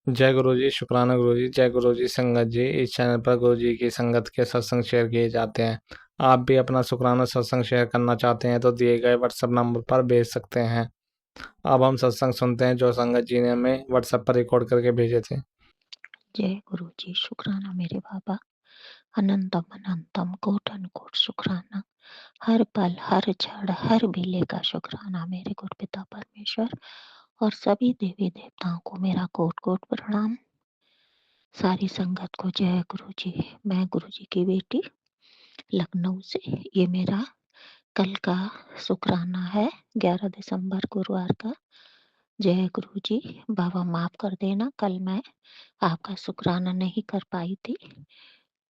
जय गुरु जी, शुक्राना गुरु जी। जय गुरु जी, संगत जी। इस चैनल पर गुरु जी की संगत के सत्संग शेयर किए जाते हैं। आप भी अपना शुक्राना सत्संग शेयर करना चाहते हैं तो दिए गए व्हाट्सएप नंबर पर भेज सकते हैं। अब हम सत्संग सुनते हैं जो संगत जी ने हमें व्हाट्सएप पर रिकॉर्ड करके भेजे थे। जय गुरु जी, शुक्राना मेरे बाबा। अनंतम अनंतम कोटन कोट शुक्राना। हर पल हर क्षण हर बेले का शुक्राना मेरे गुरु पिता परमेश्वर और सभी देवी देवताओं को मेरा कोट कोट प्रणाम। सारी संगत को जय गुरु जी। मैं गुरु जी की बेटी लखनऊ से। ये मेरा कल का शुक्राना है, 11 दिसंबर गुरुवार का। जय गुरु जी। बाबा माफ कर देना, कल मैं आपका शुक्राना नहीं कर पाई थी,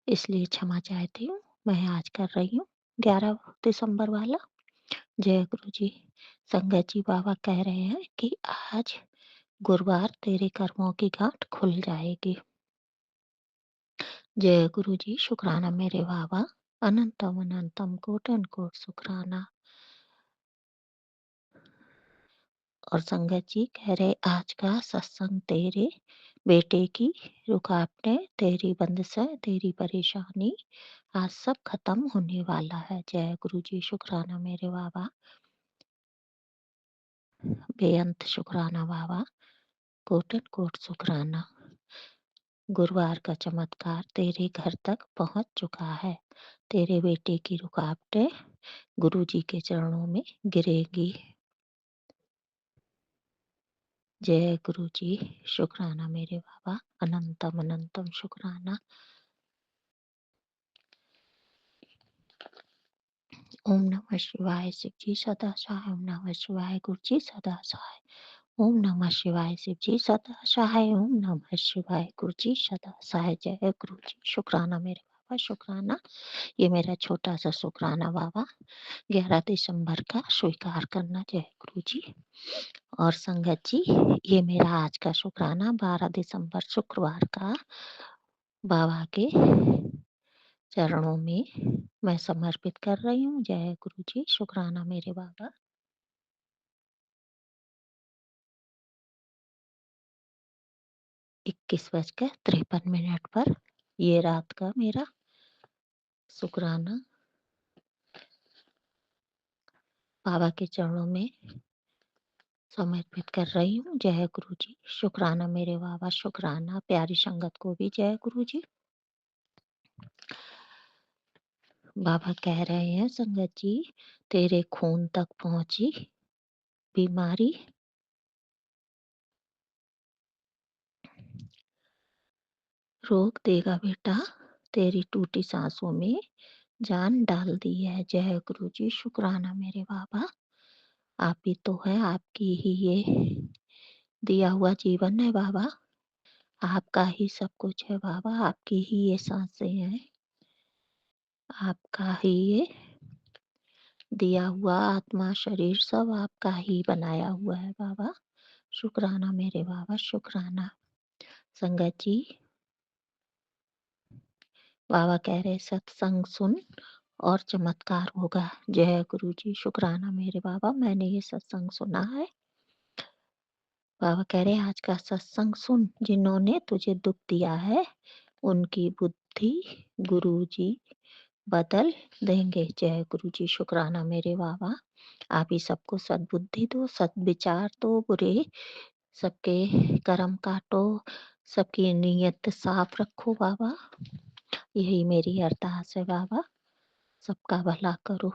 इसलिए क्षमा चाहती हूँ। मैं आज कर रही हूँ 11 दिसंबर वाला। जय गुरु जी। संगत जी बाबा कह रहे हैं कि आज गुरुवार तेरे कर्मों की गांठ खुल जाएगी। जय गुरु जी, शुक्राना मेरे बाबा। अनंतम अनंतम कोटन कोट शुक्राना। और संगत जी कह रहे आज का सत्संग तेरे बेटे की रुकावटें, तेरी बंदिशें, तेरी परेशानी आज सब खत्म होने वाला है। जय गुरु जी, शुक्राना मेरे बाबा। बेअंत शुक्राना बाबा। कोटन कोट शुक्राना। गुरुवार का चमत्कार तेरे घर तक पहुंच चुका है। तेरे बेटे की रुकावटें गुरु जी के चरणों में गिरेगी। जय गुरु जी, शुक्राना मेरे बाबा। अनंतम अनंतम शुक्राना। ओम नमः शिवाय शिव जी सदा सहाय। ओम नमः शिवाय गुरु जी सदा सहाय। ओम नमः शिवाय शिव जी सदा सहाय। ओम नमः शिवाय गुरु जी सदा सहाय। जय गुरु जी, शुक्राना मेरे बाबा, शुक्राना। ये मेरा छोटा सा शुक्राना बाबा 11 दिसंबर का स्वीकार करना। जय गुरु जी। और संगत जी, ये मेरा आज का शुक्राना 12 दिसंबर शुक्रवार का बाबा के चरणों में मैं समर्पित कर रही हूँ। जय गुरु जी, शुक्राना मेरे बाबा। 21:53 पर ये रात का मेरा शुक्राना बाबा के चरणों में समर्पित कर रही हूँ। जय गुरु जी, शुक्राना मेरे बाबा, शुक्राना। प्यारी संगत को भी जय गुरु जी। बाबा कह रहे हैं संगत जी, तेरे खून तक पहुंची बीमारी रोक देगा बेटा। तेरी टूटी सांसों में जान डाल दी है। जय गुरु जी, शुक्राना मेरे बाबा। आप ही तो है, आपकी ही ये दिया हुआ जीवन है बाबा। आपका ही सब कुछ है बाबा, आपकी ही ये सांसें हैं, आपका ही ये दिया हुआ आत्मा शरीर सब आपका ही बनाया हुआ है बाबा। शुक्राना मेरे बाबा, शुक्राना। संगत जी, बाबा कह रहे सत्संग सुन और चमत्कार होगा। जय गुरु जी, शुक्राना मेरे बाबा। मैंने ये सत्संग सुना है। बाबा कह रहे आज का सत्संग सुन, जिन्होंने तुझे दुख दिया है उनकी बुद्धि गुरु जी बदल देंगे। जय गुरु जी, शुक्राना मेरे बाबा। आप ही सबको सद्बुद्धि दो, सद्विचार दो, बुरे सबके कर्म काटो, सबकी नीयत साफ रखो बाबा। यही मेरी अरदास है बाबा, सबका भला करो।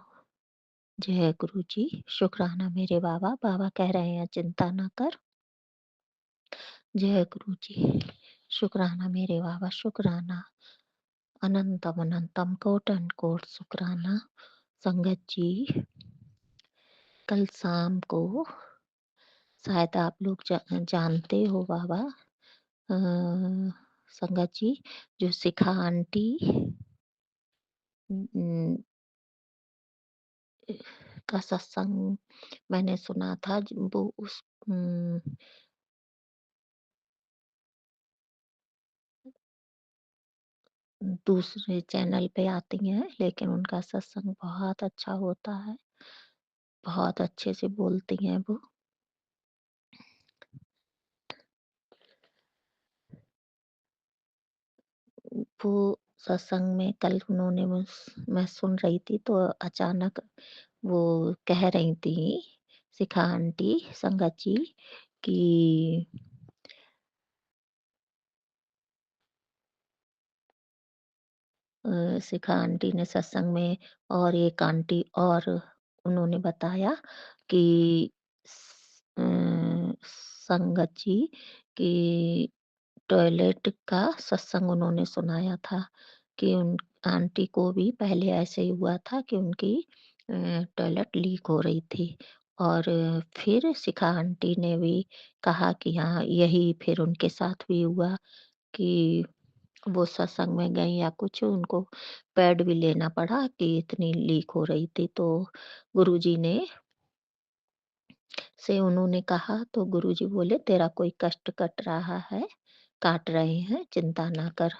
जय गुरु जी, शुक्राना मेरे बाबा। बाबा कह रहे हैं चिंता ना कर। जय गुरु जी, शुक्राना मेरे बाबा, शुक्राना। अनंतम अनंतम कोटन कोट शुक्राना। संगत जी, कल शाम को शायद आप लोग जानते हो बाबा, संगत जी, जो शिखा आंटी का सत्संग मैंने सुना था, वो उस दूसरे चैनल पे आती हैं, लेकिन उनका सत्संग बहुत अच्छा होता है, बहुत अच्छे से बोलती हैं वो। वो सत्संग में कल उन्होंने मैं सुन रही थी तो अचानक वो कह रही थी शिखा आंटी संगत जी कि शिखा आंटी ने सत्संग में और एक आंटी और उन्होंने बताया कि संगत जी कि टॉयलेट का सत्संग उन्होंने सुनाया था कि उन आंटी को भी पहले ऐसे ही हुआ था कि उनकी टॉयलेट लीक हो रही थी और फिर शिखा आंटी ने भी कहा कि हाँ यही फिर उनके साथ भी हुआ कि वो सत्संग में गई या कुछ उनको पैड भी लेना पड़ा कि इतनी लीक हो रही थी तो गुरुजी ने से उन्होंने कहा तो गुरुजी बोले तेरा कोई कष्ट कट रहा है काट रहे हैं चिंता ना कर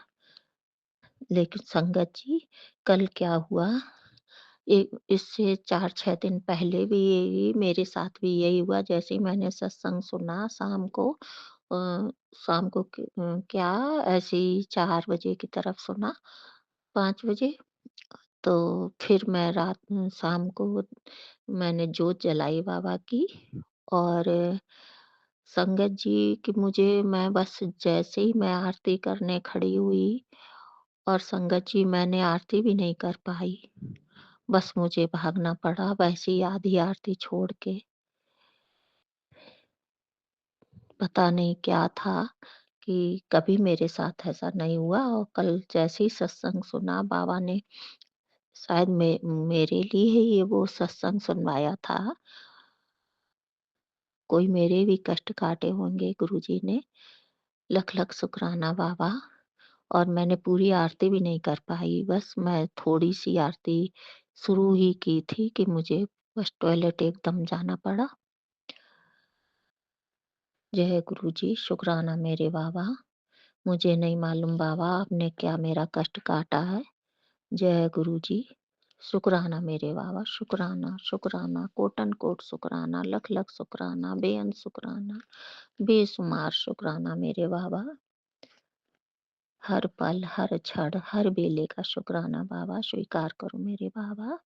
लेकिन संगत जी कल क्या हुआ इससे 4-6 दिन पहले भी यही मेरे साथ भी यही हुआ जैसे ही मैंने सत्संग सुना शाम को शाम को क्या ऐसे ही 4 बजे की तरफ सुना 5 बजे तो फिर मैं रात में शाम को मैंने जोत जलाई बाबा की और संगत जी कि मुझे मैं बस जैसे ही मैं आरती करने खड़ी हुई और संगत जी मैंने आरती भी नहीं कर पाई बस मुझे भागना पड़ा वैसे ही आधी आरती छोड़ के पता नहीं क्या था कि कभी मेरे साथ ऐसा नहीं हुआ और कल जैसे ही सत्संग सुना बाबा ने शायद मेरे लिए ही ये वो सत्संग सुनवाया था कोई मेरे भी कष्ट काटे होंगे गुरुजी ने लख लख शुक्राना बाबा और मैंने पूरी आरती भी नहीं कर पाई बस मैं थोड़ी सी आरती शुरू ही की थी कि मुझे बस टॉयलेट एकदम जाना पड़ा जय गुरुजी शुक्राना मेरे बाबा मुझे नहीं मालूम बाबा आपने क्या मेरा कष्ट काटा है जय गुरुजी शुक्राना मेरे बाबा शुक्राना शुक्राना कोटन कोट शुक्राना लख लख शुक्राना बेअंत शुक्राना बेशुमार शुक्राना मेरे बाबा हर पल हर क्षण हर बेले का शुक्राना बाबा स्वीकार करो मेरे बाबा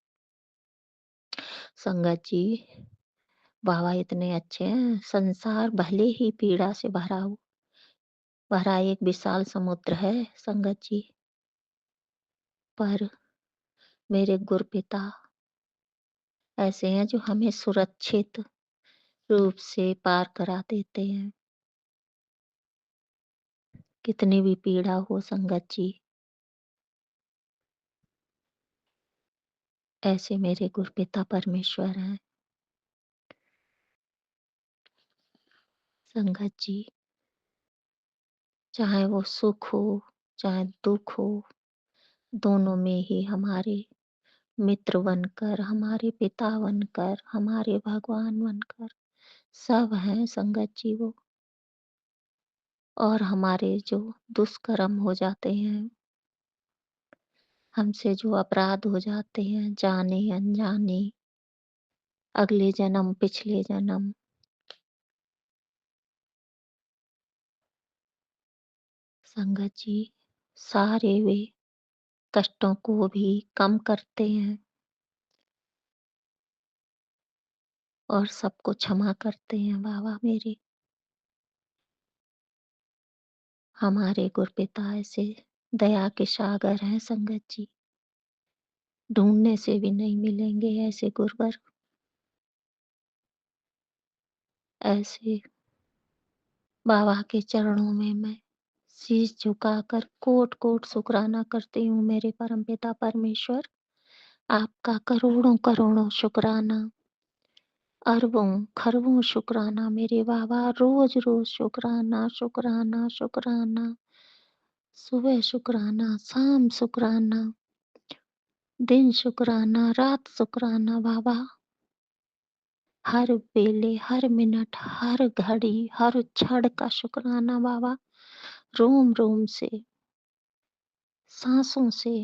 संगत जी बाबा इतने अच्छे हैं संसार भले ही पीड़ा से भरा एक विशाल समुद्र है संगत जी पर मेरे गुरपिता ऐसे हैं जो हमें सुरक्षित रूप से पार करा देते हैं कितनी भी पीड़ा हो संगत जी ऐसे मेरे गुरपिता परमेश्वर हैं संगत जी चाहे वो सुख हो चाहे दुख हो दोनों में ही हमारे मित्र बनकर हमारे पिता बनकर हमारे भगवान बनकर सब हैं संगत जी वो और हमारे जो दुष्कर्म हो जाते हैं हमसे जो अपराध हो जाते हैं जाने अनजाने अगले जन्म पिछले जन्म संगत जी सारे वे कष्टों को भी कम करते हैं और सबको क्षमा करते हैं बाबा मेरे हमारे गुरपिता ऐसे दया के सागर हैं संगत जी ढूंढने से भी नहीं मिलेंगे ऐसे गुरुवर ऐसे बाबा के चरणों में मैं शीश झुकाकर कोट कोट शुक्राना करती हूँ मेरे परमपिता परमेश्वर आपका करोड़ों करोड़ों शुक्राना अरबों खरबों शुक्राना मेरे बाबा रोज रोज शुक्राना शुक्राना शुक्राना सुबह शुक्राना शाम शुक्राना दिन शुक्राना रात शुक्राना बाबा हर वेले हर मिनट हर घड़ी हर क्षण का शुक्राना बाबा रोम रोम से सांसों से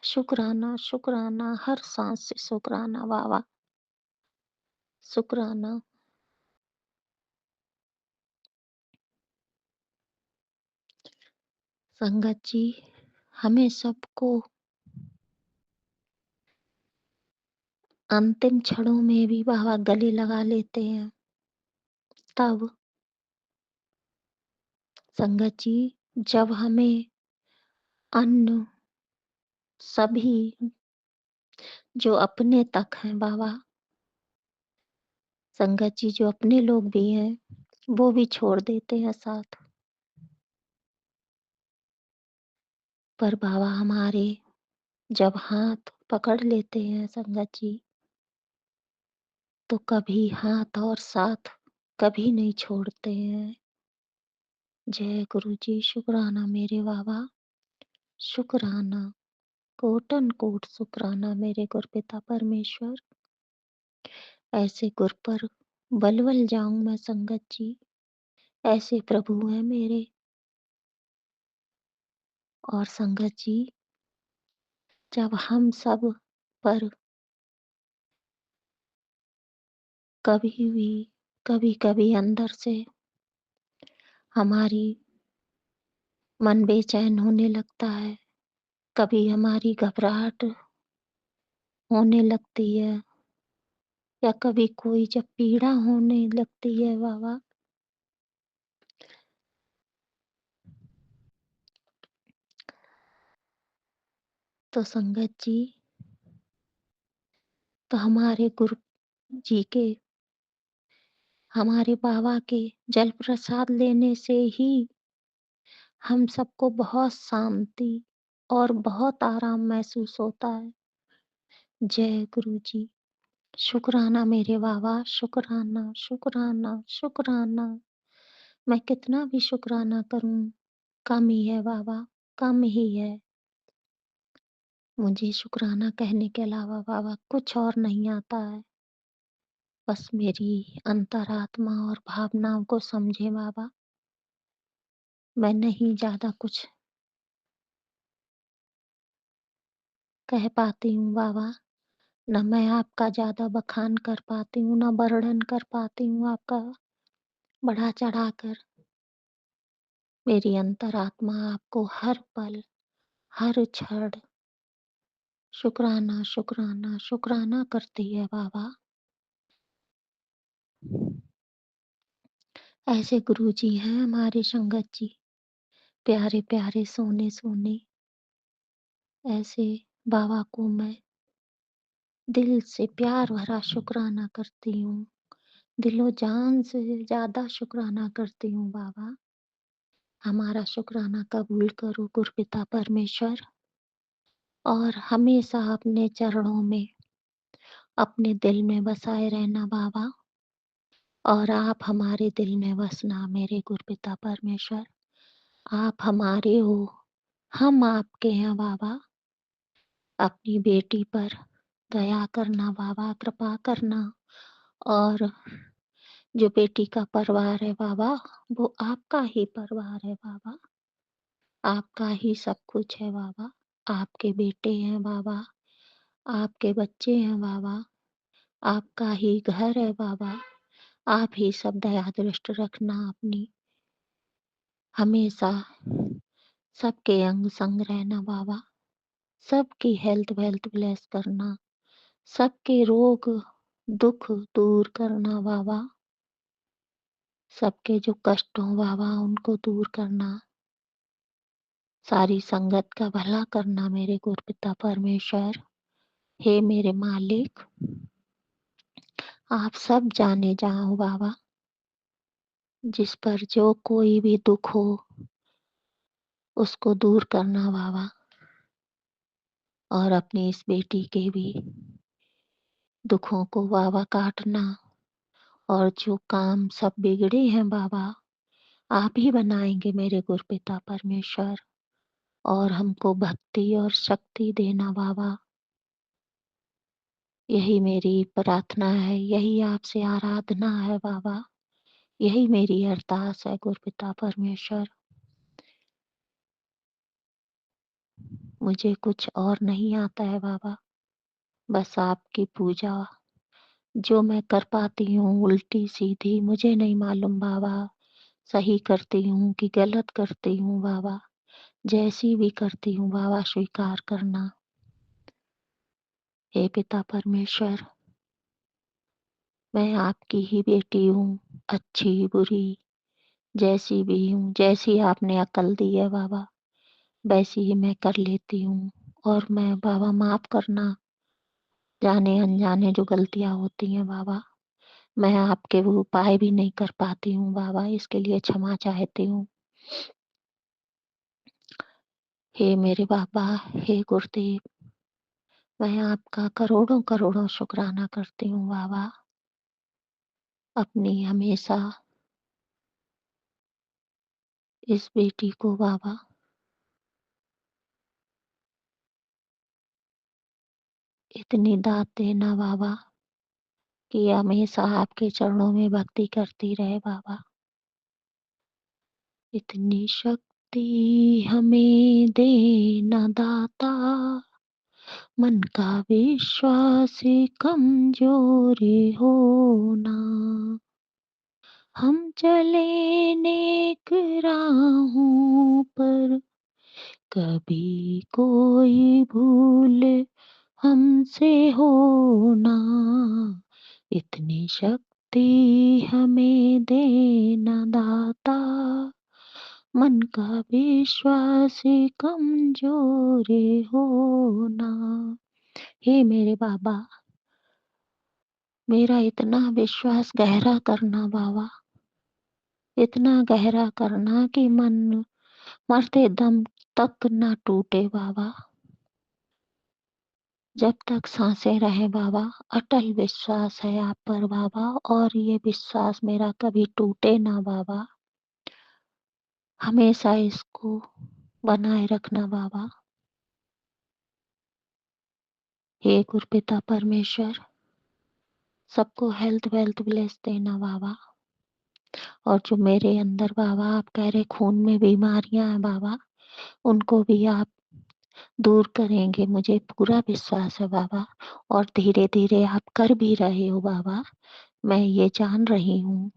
शुक्राना शुक्राना हर सांस से शुक्राना बाबा शुक्राना संगत जी हमें सबको अंतिम क्षणों में भी बाबा गले लगा लेते हैं। तब संगत जी, जब हमें अन्न सभी जो अपने तक हैं बाबा, संगत जी जो अपने लोग भी हैं, वो भी छोड़ देते हैं साथ। पर बाबा हमारे जब हाथ पकड़ लेते हैं संगत जी, तो कभी हाथ और साथ कभी नहीं छोड़ते हैं। जय गुरु जी, शुक्राना मेरे बाबा, शुक्राना, कोटन कोट शुक्राना मेरे गुरपिता परमेश्वर। ऐसे गुर पर बल जाऊं मैं संगत जी, ऐसे प्रभु हैं मेरे। और संगत जी, जब हम सब पर कभी भी कभी-कभी अंदर से हमारी मन बेचैन होने लगता है, कभी हमारी घबराहट होने लगती है, या कभी कोई जब पीड़ा होने लगती है बाबा, तो संगत जी, तो हमारे गुरु जी के, हमारे बाबा के जल प्रसाद लेने से ही हम सबको बहुत शांति और बहुत आराम महसूस होता है। जय गुरु जी, शुक्राना मेरे बाबा, शुक्राना, शुक्राना, शुक्राना। मैं कितना भी शुक्राना करूं कम ही है बाबा, कम ही है। मुझे शुक्राना कहने के अलावा बाबा कुछ और नहीं आता है। बस मेरी अंतरात्मा और भावनाओं को समझे बाबा। मैं नहीं ज्यादा कुछ कह पाती हूँ बाबा, न मैं आपका ज्यादा बखान कर पाती हूँ, न वर्णन कर पाती हूँ आपका बढ़ा चढ़ाकर। मेरी अंतरात्मा आपको हर पल, हर क्षण शुक्राना, शुक्राना, शुक्राना करती है बाबा। ऐसे गुरु जी हैं हमारे संगत जी, प्यारे प्यारे सोने सोने। ऐसे बाबा को मैं दिल से प्यार भरा शुक्राना करती हूँ, दिलो जान से ज्यादा शुक्राना करती हूँ बाबा। हमारा शुक्राना कबूल करो गुरपिता परमेश्वर, और हमेशा अपने चरणों में, अपने दिल में बसाए रहना बाबा। और आप हमारे दिल में बसना मेरे गुरपिता परमेश्वर। आप हमारे हो, हम आपके हैं बाबा। अपनी बेटी पर दया करना बाबा, कृपा करना। और जो बेटी का परिवार है बाबा, वो आपका ही परिवार है बाबा, आपका ही सब कुछ है बाबा। आपके बेटे हैं बाबा, आपके बच्चे हैं बाबा, आपका ही घर है बाबा। आप ही सब दया दृष्टि रखना अपनी, हमेशा सबके अंग संग रहना बाबा। सबकी हेल्थ वेल्थ ब्लेस करना, सबके रोग दुख दूर करना बाबा। सबके जो कष्ट हो बाबा, उनको दूर करना। सारी संगत का भला करना मेरे गुरपिता परमेश्वर। हे मेरे मालिक, आप सब जाने जाओ बाबा। जिस पर जो कोई भी दुख हो, उसको दूर करना बाबा। और अपनी इस बेटी के भी दुखों को बाबा काटना। और जो काम सब बिगड़े हैं बाबा, आप ही बनाएंगे मेरे गुरपिता परमेश्वर। और हमको भक्ति और शक्ति देना बाबा। यही मेरी प्रार्थना है, यही आपसे आराधना है बाबा। यही मेरी अरदास है गुरपिता परमेश्वर। मुझे कुछ और नहीं आता है बाबा, बस आपकी पूजा जो मैं कर पाती हूँ उल्टी सीधी मुझे नहीं मालूम बाबा, सही करती हूँ कि गलत करती हूँ बाबा। जैसी भी करती हूँ बाबा स्वीकार करना। हे पिता परमेश्वर, मैं आपकी ही बेटी हूँ, अच्छी बुरी जैसी भी हूँ, जैसी आपने अकल दी है बाबा वैसी ही मैं कर लेती हूँ। और मैं बाबा माफ करना, जाने अनजाने जो गलतियाँ होती हैं बाबा, मैं आपके वो उपाय भी नहीं कर पाती हूँ बाबा, इसके लिए क्षमा चाहती हूँ। हे मेरे बाबा, हे गुरुदेव, मैं आपका करोड़ों करोड़ों शुक्राना करती हूँ बाबा, अपनी हमेशा इस बेटी को बाबा इतनी दात देना बाबा कि हमेशा आपके चरणों में भक्ति करती रहे बाबा। इतनी शक्ति हमें देना दाता, मन का विश्वास कमजोरी होना, हम चले नेक राहों पर कभी कोई भूल हमसे होना, इतनी शक्ति हमें देना दाता, मन का विश्वास कमजोरी होना। हे मेरे बाबा, मेरा इतना विश्वास गहरा करना बाबा, इतना गहरा करना कि मन मरते दम तक ना टूटे बाबा, जब तक सांसें रहे बाबा। अटल विश्वास है आप पर बाबा, और ये विश्वास मेरा कभी टूटे ना बाबा, हमेशा इसको बनाए रखना बाबा। हे गुरुपिता परमेश्वर, सबको हेल्थ वेल्थ ब्लेस देना बाबा। और जो मेरे अंदर बाबा आप कह रहे खून में बीमारियां हैं बाबा, उनको भी आप दूर करेंगे, मुझे पूरा विश्वास है बाबा। और धीरे धीरे आप कर भी रहे हो बाबा, मैं ये जान रही हूँ,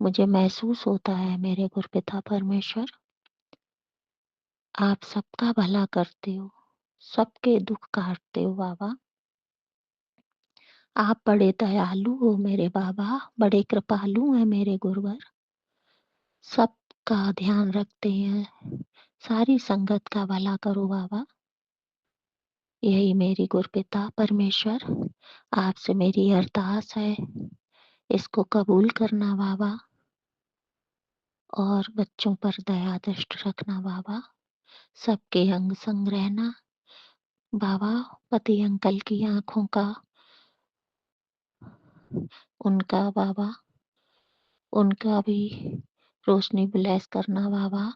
मुझे महसूस होता है मेरे गुरुपिता परमेश्वर, आप सबका भला करते हो, सबके दुख काटते हो बाबा। आप बड़े दयालु हो मेरे बाबा, बड़े कृपालु हैं मेरे गुरुवर, सबका ध्यान रखते हैं, सारी संगत का भला करो बाबा। यही मेरी गुरुपिता परमेश्वर आपसे मेरी अरदास है, इसको कबूल करना बाबा, और बच्चों पर दया दृष्टि रखना बाबा, सबके अंग संग रहना बाबा। पति अंकल की आंखों का, उनका बाबा, उनका भी रोशनी ब्लेस करना बाबा।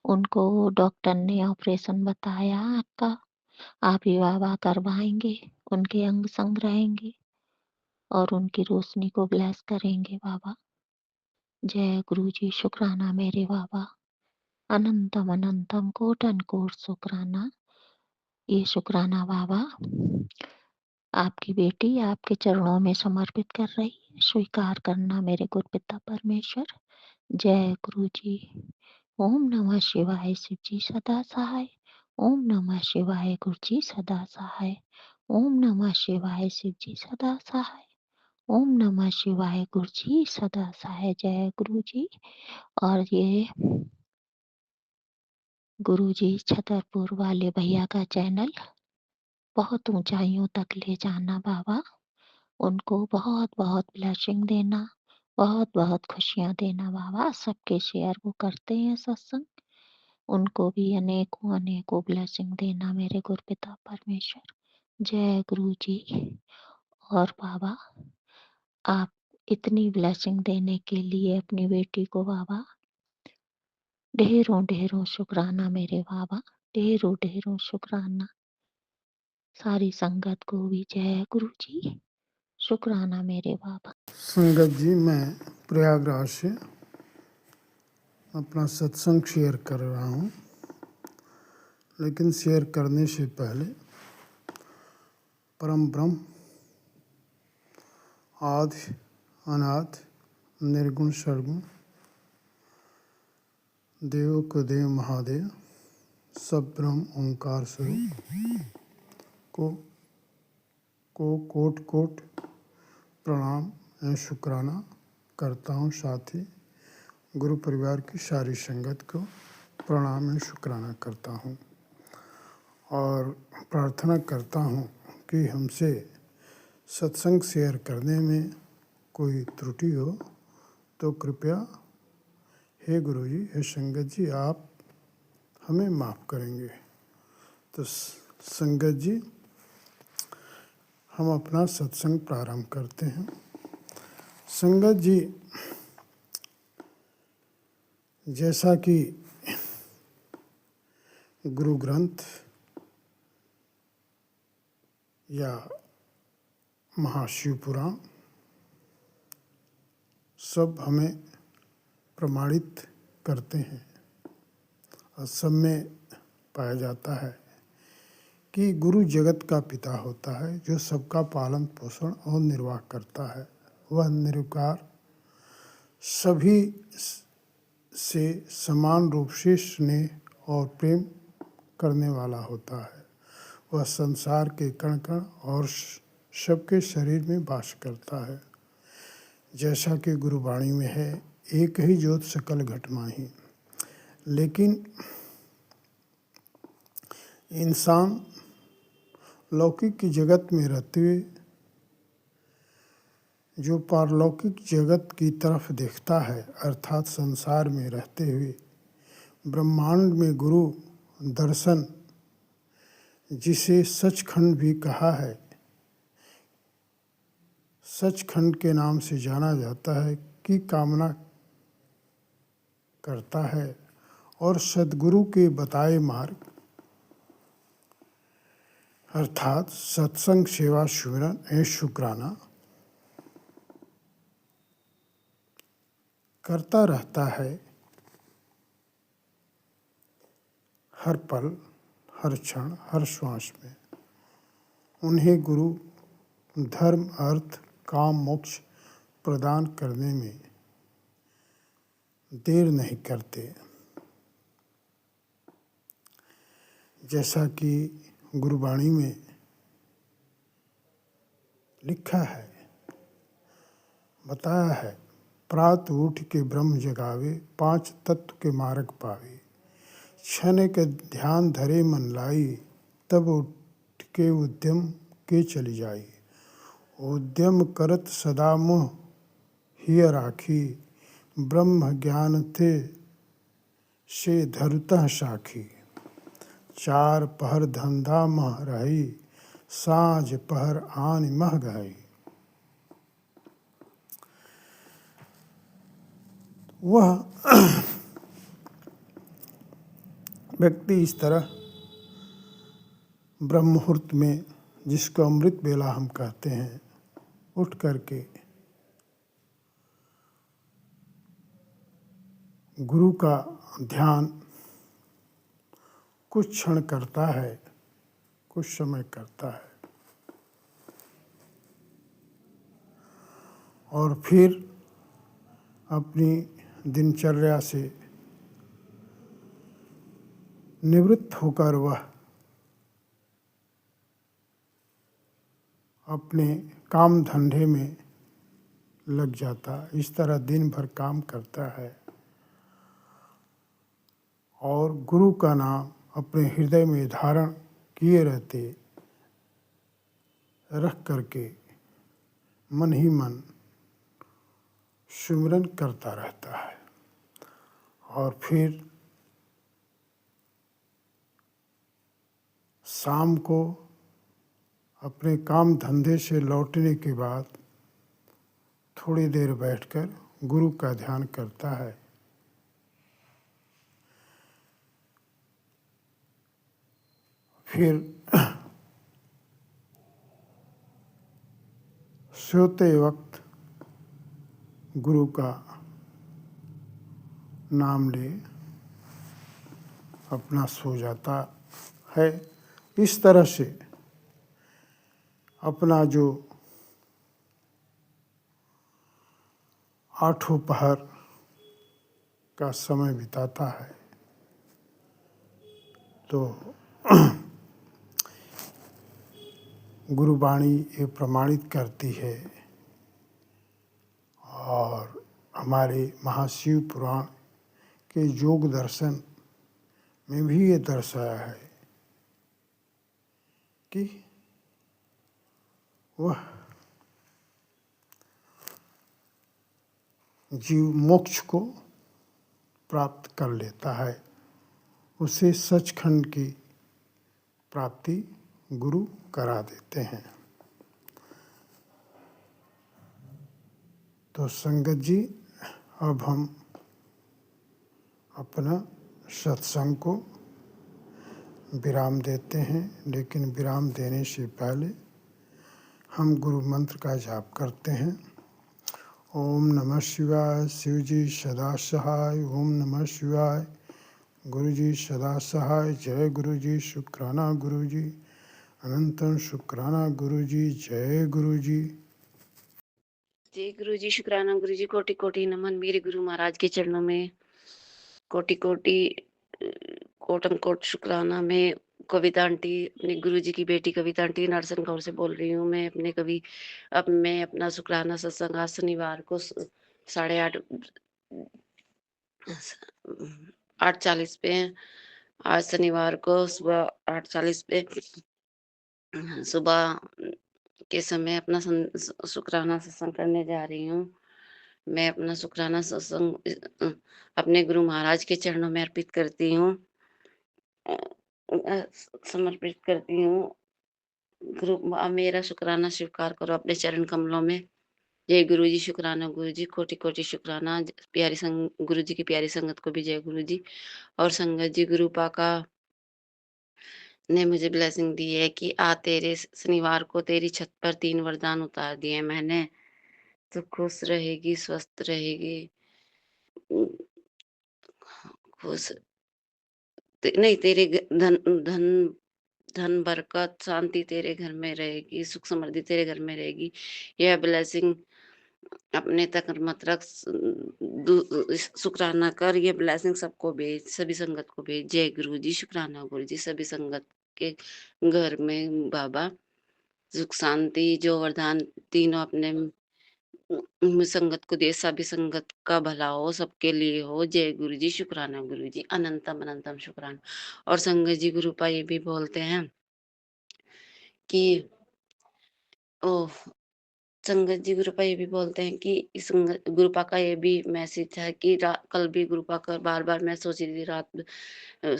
उनको डॉक्टर ने ऑपरेशन बताया आपका, आप ही बाबा करवाएंगे, उनके अंग संग रहेंगे और उनकी रोशनी को ब्लेस करेंगे बाबा। जय गुरु जी, शुक्राना मेरे बाबा, अनंतम अनंतम कोटन कोट शुक्राना। ये शुक्राना बाबा आपकी बेटी आपके चरणों में समर्पित कर रही, स्वीकार करना मेरे गुरुपिता परमेश्वर। जय गुरु जी। ओम नमः शिवाय, शिव जी सदा सहाय। ओम नमः शिवाय, गुरु जी सदा सहाय। ओम नमः शिवाय, शिव जी सदा सहाय। ओम नमः शिवाय, गुरु जी सदा सहाय। जय गुरु जी। और ये गुरु जी छतरपुर वाले भैया का चैनल बहुत ऊंचाइयों तक ले जाना बाबा, उनको बहुत बहुत ब्लेसिंग देना, बहुत बहुत खुशियां देना बाबा। सबके शेयर वो करते हैं सत्संग, उनको भी अनेकों अनेकों ब्लेसिंग देना मेरे गुरुपिता परमेश्वर। जय गुरु जी। और बाबा आप इतनी ब्लेसिंग देने के लिए अपनी बेटी को बाबा ढेरों ढेरों शुक्राना मेरे बाबा, ढेरों ढेरों शुक्राना। सारी संगत को भी जय गुरु जी, शुक्राना मेरे बाबा। संगत जी, मैं प्रयागराज से अपना सत्संग शेयर कर रहा हूँ, लेकिन शेयर करने से पहले परम ब्रह्म आदि अनाथ निर्गुण सरगुण देवों को देव महादेव सब ब्रह्म ओंकार स्वरूप को कोट कोट प्रणाम एवं शुक्राना करता हूँ। साथ ही गुरु परिवार की सारी संगत को प्रणाम एवं शुक्राना करता हूँ और प्रार्थना करता हूँ कि हमसे सत्संग शेयर करने में कोई त्रुटि हो तो कृपया हे गुरु जी, हे संगत जी, आप हमें माफ़ करेंगे। तो संगत जी, हम अपना सत्संग प्रारंभ करते हैं। संगत जी, जैसा कि गुरु ग्रंथ या महाशिव पुराण सब हमें प्रमाणित करते हैं और सब में पाया जाता है कि गुरु जगत का पिता होता है जो सबका पालन पोषण और निर्वाह करता है। वह निरुकार सभी से समान रूप से स्नेह और प्रेम करने वाला होता है। वह संसार के कण कण और सबके शरीर में वास करता है। जैसा कि गुरुवाणी में है, एक ही ज्योत सकल घट माही। लेकिन इंसान लौकिक की जगत में रहते हुए जो पारलौकिक जगत की तरफ देखता है, अर्थात संसार में रहते हुए ब्रह्मांड में गुरु दर्शन, जिसे सचखंड भी कहा है, सचखंड के नाम से जाना जाता है, की कामना करता है और सद्गुरु के बताए मार्ग अर्थात सत्संग, सेवा, सुमिरन एवं शुक्राना करता रहता है। हर पल, हर क्षण, हर श्वास में उन्हें गुरु धर्म, अर्थ, काम, मोक्ष प्रदान करने में देर नहीं करते। जैसा कि गुरुवाणी में लिखा है, बताया है, प्रात उठ के ब्रह्म जगावे, पांच तत्व के मार्ग पावे, क्षण के ध्यान धरे मन लाई, तब उठ के उद्यम के चली जाई। उद्यम करत सदा मोह हिय राखी, ब्रह्म ज्ञान थे से धरुतः साखी। चार पहर धंधा मह रही, साँझ पहर आन मह गई। वह व्यक्ति इस तरह ब्रह्म मुहूर्त में, जिसको अमृत बेला हम कहते हैं, उठ करके गुरु का ध्यान कुछ क्षण करता है, कुछ समय करता है और फिर अपनी दिनचर्या से निवृत्त होकर वह अपने काम धंधे में लग जाता। इस तरह दिन भर काम करता है और गुरु का नाम अपने हृदय में धारण किए रहते, रख करके मन ही मन सुमिरन करता रहता है और फिर शाम को अपने काम धंधे से लौटने के बाद थोड़ी देर बैठकर गुरु का ध्यान करता है। फिर सोते वक्त गुरु का नाम ले अपना सो जाता है। इस तरह से अपना जो आठों पहर का समय बिताता है तो गुरुवाणी ये प्रमाणित करती है और हमारे महाशिव पुराण के योग दर्शन में भी ये दर्शाया है कि वह जीव मोक्ष को प्राप्त कर लेता है, उसे सचखंड की प्राप्ति गुरु करा देते हैं। तो संगत जी, अब हम अपना सत्संग को विराम देते हैं, लेकिन विराम देने से पहले हम गुरु मंत्र का जाप करते हैं। ओम नमः शिवाय, शिव जी सदा सहाय। ओम नमः शिवाय, गुरु जी सदा सहाय। जय गुरु जी, शुक्राना गुरु जी, अनंतम शुक्राना गुरु जी। जय गुरु जी। जय गुरु जी, शुक्राना गुरु जी, कोटि कोटि नमन मेरे गुरु महाराज के चरणों में। कोटि कोटि कोटम कोट शुक्राना। मैं कविता आंटी, अपने गुरु जी की बेटी कविता आंटी नरसन कौर से बोल रही हूँ। मैं अपना शुक्राना सत्संग आज शनिवार को 8:40 पे, आज शनिवार को सुबह 8:40 पे सुबह के समय अपना शुक्राना सत्संग करने जा रही हूँ। मैं अपना शुक्राना सत्संग अपने गुरु महाराज के चरणों में अर्पित करती हूँ, समर्पित करती हूँ। गुरु मेरा शुक्राना स्वीकार करो अपने चरण कमलों में। जय गुरु जी, शुक्राना गुरु जी, कोटि कोटि शुक्राना। प्यारी गुरु जी की प्यारी संगत को भी जय गुरु जी। और संगत जी, गुरु पाका ने मुझे ब्लेसिंग दी है कि तेरे शनिवार को तेरी छत पर 3 वरदान उतार दिए मैंने। तो खुश रहेगी, स्वस्थ रहेगी, खुश नहीं, तेरे धन धन धन बरकत शांति तेरे घर में रहेगी, सुख समृद्धि तेरे घर में रहेगी। यह ब्लेसिंग अपने तक मत रख, शुक्राना कर। ये ब्लेसिंग सबको भेज, सभी संगत को भेज। जय गुरु जी, शुक्राना गुरु जी। सभी संगत के घर में बाबा सुख शांति जो वरदान तीनों अपने संगत को दे, सभी संगत का भला हो, सबके लिए हो। जय गुरु जी, शुक्राना गुरु जी, अनंतम अनंतम शुक्राना। और संगत जी, गुरुपा ये भी बोलते हैं कि ओ संगत जी, गुरुपा ये भी बोलते हैं कि इस गुरुपा का ये भी मैसेज है कि कल भी गुरुपा का बार बार मैं सोच रही थी रात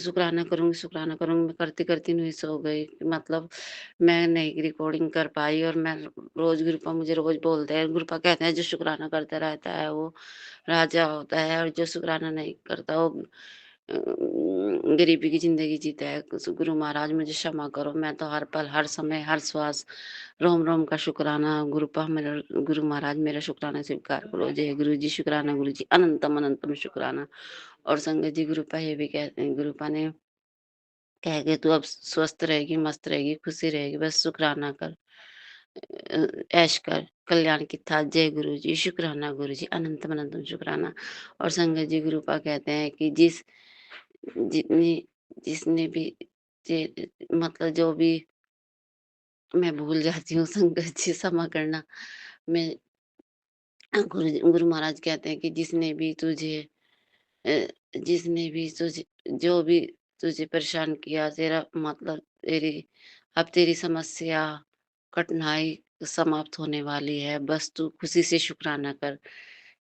शुक्राना करूंगी शुक्राना करूंगी, मैं करती करती नहीं सो गई। मतलब मैं नहीं रिकॉर्डिंग कर पाई। और मैं रोज गुरुपा मुझे रोज बोलते हैं, गुरुपा कहते हैं जो शुक्राना करता रहता है वो राजा होता है, और जो शुक्राना नहीं करता वो गरीबी की जिंदगी जीता है। गुरु महाराज मुझे क्षमा करो, मैं तो हर पल हर समय हर श्वास रोम रोम का शुक्राना। गुरुपा मेरा गुरु महाराज मेरा शुक्राना स्वीकार करो। जय गुरु जी, शुक्राना गुरु जी, अनंतम अनंतम शुक्राना। और संगत जी, गुरुपा ये भी कहते हैं, गुरुपा ने कह के तू अब स्वस्थ रहेगी, मस्त रहेगी, खुशी रहेगी, बस शुक्राना कर, ऐश कर, कल्याण की था। जय गुरु जी, शुक्राना गुरु जी, अनंतम अनंतम शुक्राना। और संगत जी, गुरुपा कहते हैं कि जितनी जिसने भी मतलब जो भी मैं भूल जाती हूँ, संगत जी क्षमा करना। मैं गुरु महाराज कहते हैं कि अ, जिसने भी तुझे जो भी तुझे परेशान किया, तेरा मतलब अब तेरी समस्या कठिनाई समाप्त होने वाली है, बस तू खुशी से शुक्राना कर।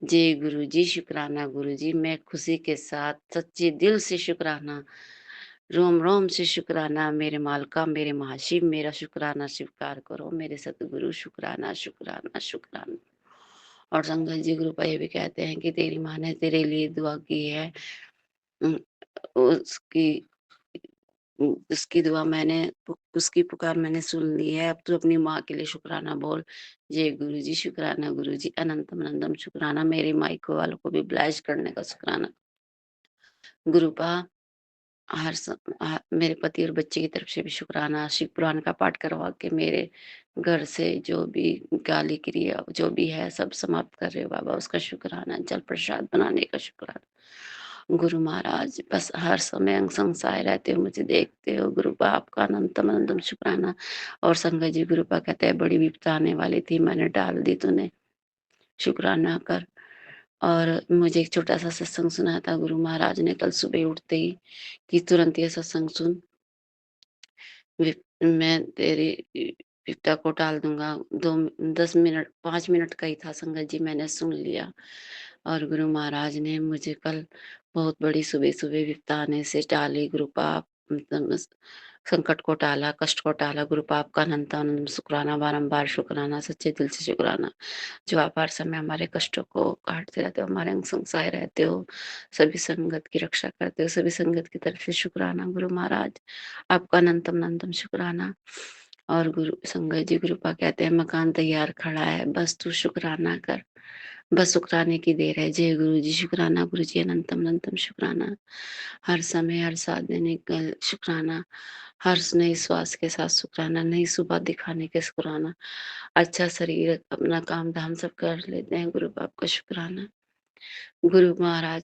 जय गुरु जी, शुक्राना गुरु जी, मैं खुशी के साथ सच्चे दिल से शुक्राना, रोम रोम से शुक्राना। मेरे मालका, मेरे महाशिव, मेरा शुक्राना स्वीकार करो। मेरे सतगुरु, शुक्राना शुक्राना शुक्राना। और संगत जी, गुरुपा ये भी कहते हैं कि तेरी माँ ने तेरे लिए दुआ की है, उम, उसकी उसकी दुआ मैंने उसकी पुकार मैंने सुन ली है। अब तू अपनी माँ के लिए शुक्राना बोल। जय गुरु जी, शुक्राना गुरु जी, अनंतम अनंतम शुक्राना। मेरे माइको वालों को भी ब्लेस करने का शुक्राना। गुरुपा मेरे पति और बच्चे की तरफ से भी शुक्राना। शिव पुराण का पाठ करवा के मेरे घर से जो भी गाली क्रिया जो भी है सब समाप्त कर रहे हो बाबा, उसका शुक्राना। जल प्रसाद बनाने का शुक्राना। गुरु महाराज बस हर समय अंग संग सहाय रहते हो, मुझे देखते हो। गुरुपा आपका अनंतम अनंतम शुक्राना। और संगत जी गुरुपा कहते हैं बड़ी विपदा आने वाली थी, मैंने टाल दी तूने, शुक्राना कर। और मुझे एक छोटा-सा सत्संग सुनाया था गुरु महाराज ने कल सुबह उठते ही कि तुरंत ये सत्संग सुन, मैं तेरी विपदा को टाल दूँगा। 10 मिनट 5 मिनट का ही था संगत जी, मैंने सुन लिया। और गुरु महाराज ने मुझे कल बहुत बड़ी सुबह-सुबह विपदा आने से टाली। गुरु पाप संकट को टाला, कष्ट को टाला। गुरु पाप का अनंत शुक्राना, बारंबार शुक्राना, सच्चे दिल से शुक्राना। जो आप हर समय हमारे कष्टों को काटते रहते हो, हमारे अंग संग सहाय रहते हो, सभी संगत की रक्षा करते हो, सभी संगत की तरफ से शुक्राना गुरु महाराज, आपका अनंतम अनंतम शुक्राना। और गुरु संगत जी गुरुपा कहते हैं मकान तैयार खड़ा है, बस तू शुक्राना कर, बस शुक्राने की देर है। जय गुरु जी, शुक्राना गुरु जी, अनंतम अनंतम शुक्राना। हर समय हर साथ देने का शुक्राना, हर नई श्वास के साथ शुक्राना, नई सुबह दिखाने के शुक्राना। अच्छा शरीर अपना काम धाम सब कर लेते हैं, गुरु बाप का शुक्राना। गुरु महाराज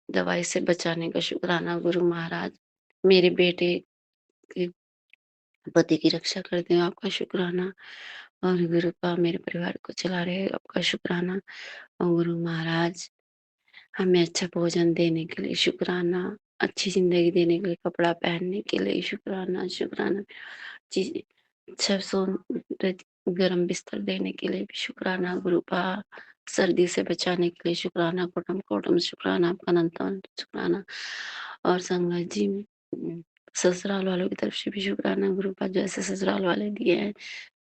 दवाई से बचाने का शुक्राना। गुरु महाराज मेरे बेटे के पति की रक्षा करते हैं, आपका शुक्राना। और गुरु का मेरे परिवार को चला रहे हैं, आपका शुक्राना। और गुरु महाराज हमें अच्छा भोजन देने के लिए शुक्राना, अच्छी ज़िंदगी देने के लिए, कपड़ा पहनने के लिए शुक्राना, शुक्राना। चीज़ अच्छा गरम बिस्तर देने के लिए भी शुक्राना गुरुपा, सर्दी से बचाने के लिए शुक्राना, कोटम कोटम शुक्राना, आपका अनंत अनंत शुक्राना। और संगत जी ससुराल वालों की तरफ से भी शुक्राना गुरुपा, जैसे ससुराल वाले दिए हैं,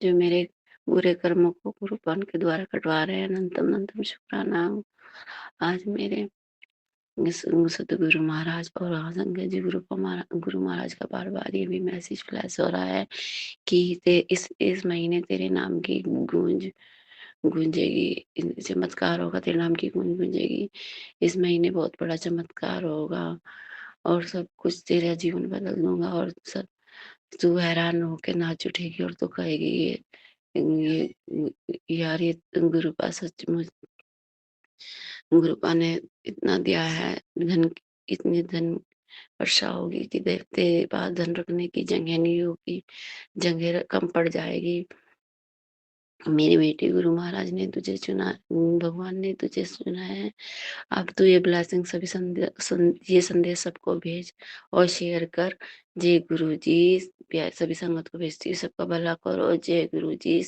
जो मेरे बुरे कर्मों को गुरुपा उनके द्वारा कटवा रहे हैं, अनंतम अनंतम शुक्राना। आज मेरे सतगुरु महाराज और संगत जी गुरु महाराज का बार-बार ये भी मैसेज फ्लैश हो रहा है कि इस महीने तेरे नाम की गूंज गूंजेगी, चमत्कार होगा, तेरे नाम की गूंज गूंजेगी। इस महीने बहुत बड़ा चमत्कार होगा और सब कुछ तेरा जीवन बदल दूँगा। और सब तू हैरान होके नाच उठेगी और तू कहेगी ये यार ये गुरुपा सचमुच गुरुपा ने इतना दिया है, इतनी धन वर्षा होगी कि तेरे पास धन रखने की जगह नहीं होगी, जगह कम पड़ जाएगी। मेरी बेटी गुरु महाराज ने तुझे चुना, भगवान ने तुझे चुना है। अब तू ये ब्लेसिंग सभी ये संदेश सबको भेज और शेयर कर। जय गुरु जी, सभी संगत को भेजती हूँ, सबका भला करो। जय गुरु जी,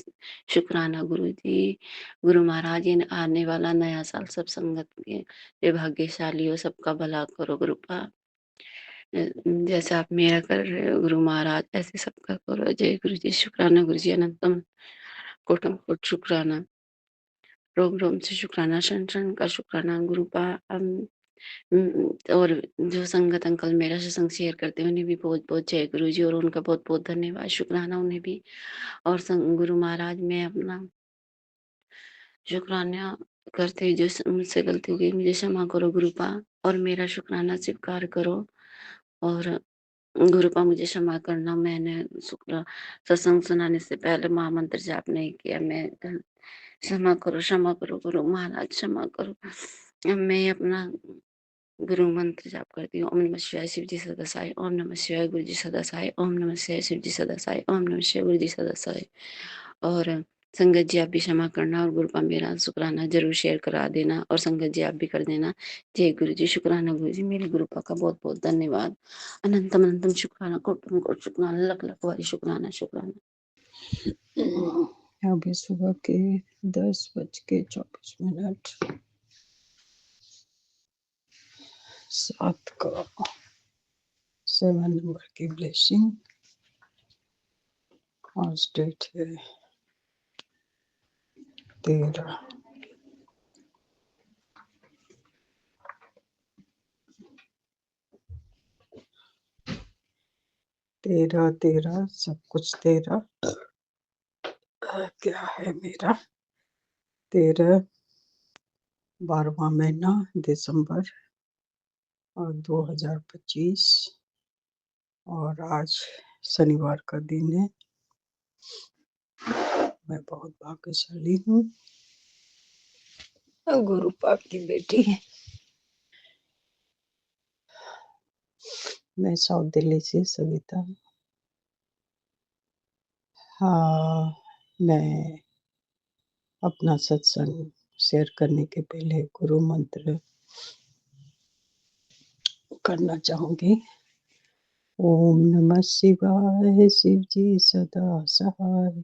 शुक्राना गुरु जी। गुरु महाराज ये आने वाला नया साल सब संगत के भाग्यशाली हो, सबका भला करो गुरुपा। जैसे आप मेरा कर रहे हो गुरु महाराज, ऐसे सबका करो। जय गुरु जी, शुक्राना गुरु जी, अनंतम कोटम कोट शुक्राना, रोम रोम से शुक्राना, क्षण क्षण का शुक्राना गुरुपा। और जो संगत अंकल मेरा सत्संग शेयर करते हैं उन्हें भी बहुत बहुत जय गुरु जी, और उनका बहुत बहुत धन्यवाद, शुक्राना उन्हें भी। और गुरु महाराज मैं अपना शुक्राना करते हुए जो मुझसे गलती हो गई मुझे क्षमा करो गुरुपा, और मेरा शुक्राना स्वीकार करो। और गुरुपा मुझे क्षमा करना, मैंने सत्संग सुनाने से पहले महामंत्र जाप नहीं किया। मैं क्षमा करो गुरु महाराज, क्षमा करो। अब मैं अपना गुरु मंत्र जाप करती हूँ। ओम नमः शिवाय शिव जी सदा साई, ओम नमः शिवाय गुरु जी सदा साई, ओम नमः शिवाय शिव जी सदा साई, ओम नमः शिवाय गुरु जी सदा साई। और संगत जी आप भी क्षमा करना, और गुरुपा मेरा शुक्राना जरूर शेयर करा देना, और संगत जी आप भी कर देना। जय गुरु जी, शुक्राना गुरु जी, मेरे गुरुपा का बहुत बहुत धन्यवाद। अनंतम अनंतम शुक्राना, कोटि कोटि शुक्राना, लख लख वारी शुक्राना शुक्राना। अभी सुबह के 10:24 7 का 7 नंबर की ब्लेसिंग। आज डेट है 13। तेरह सब कुछ 13 क्या है मेरा 13 12वां महीना दिसंबर और 2025, और आज शनिवार का दिन है। मैं बहुत भाग्यशाली हूँ, गुरु पाक की बेटी है। मैं साउथ दिल्ली से सविता। हाँ, मैं अपना सत्संग शेयर करने के पहले गुरु मंत्र करना चाहूँगी। ओम नमः शिवाय, शिव जी सदा सहाय।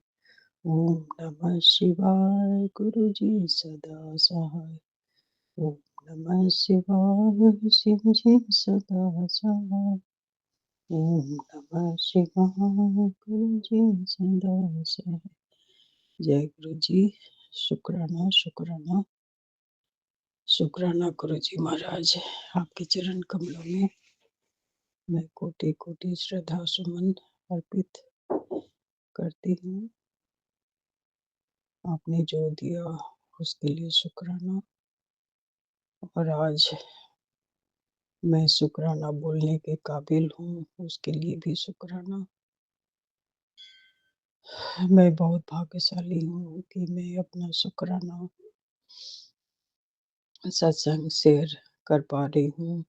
ओम नमः शिवाय, गुरु जी सदा सहाय। ओम नमः शिवाय, शिव जी सदा सहाय। ओम नमः शिवाय, गुरु जी सदा सहाय। जय गुरु जी। शुक्राना शुक्राना शुक्राना गुरु जी महाराज, आपके चरण कमलों में मैं कोटि कोटि श्रद्धा सुमन अर्पित करती हूँ। आपने जो दिया उसके लिए शुक्राना, और आज मैं शुक्राना बोलने के काबिल हूँ उसके लिए भी शुक्राना। मैं बहुत भाग्यशाली हूँ कि मैं अपना शुक्राना सत्संग शेयर कर पा रही हूँ,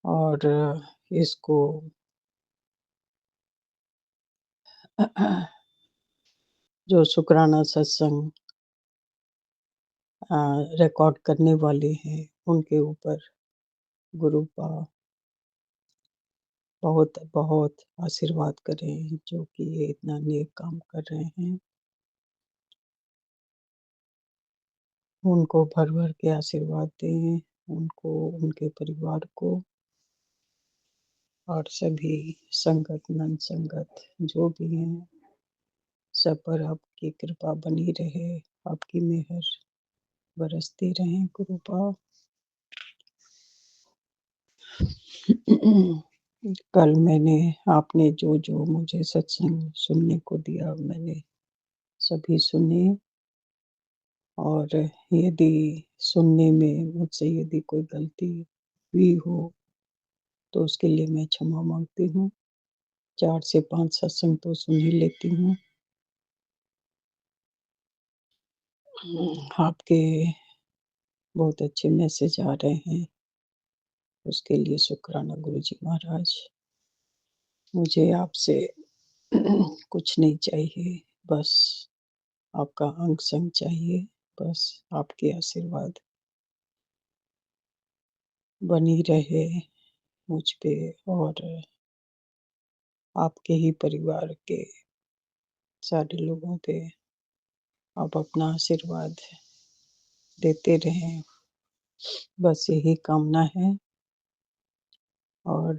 और इसको जो शुक्राना सत्संग रिकॉर्ड करने वाले हैं उनके ऊपर गुरु का बहुत बहुत आशीर्वाद करें, जो कि ये इतना नेक काम कर रहे हैं। उनको भर भर के आशीर्वाद दें, उनको, उनके परिवार को, और सभी संगत नन संगत जो भी हैं सब पर आपकी कृपा बनी रहे, आपकी मेहर बरसती रहे गुरुपा। कल मैंने, आपने जो जो मुझे सत्संग सुनने को दिया मैंने सभी सुने, और यदि सुनने में मुझसे यदि कोई गलती हुई हो तो उसके लिए मैं क्षमा मांगती हूँ। 4 से 5 सत्संग तो सुन ही लेती हूँ। आपके बहुत अच्छे मैसेज आ रहे हैं, उसके लिए शुक्राना गुरुजी महाराज। मुझे आपसे कुछ नहीं चाहिए, बस आपका अंग संग चाहिए, बस आपके आशीर्वाद बनी रहे मुझ पे, और आपके ही परिवार के सारे लोगों पे आप अपना आशीर्वाद देते रहें, बस यही कामना है। और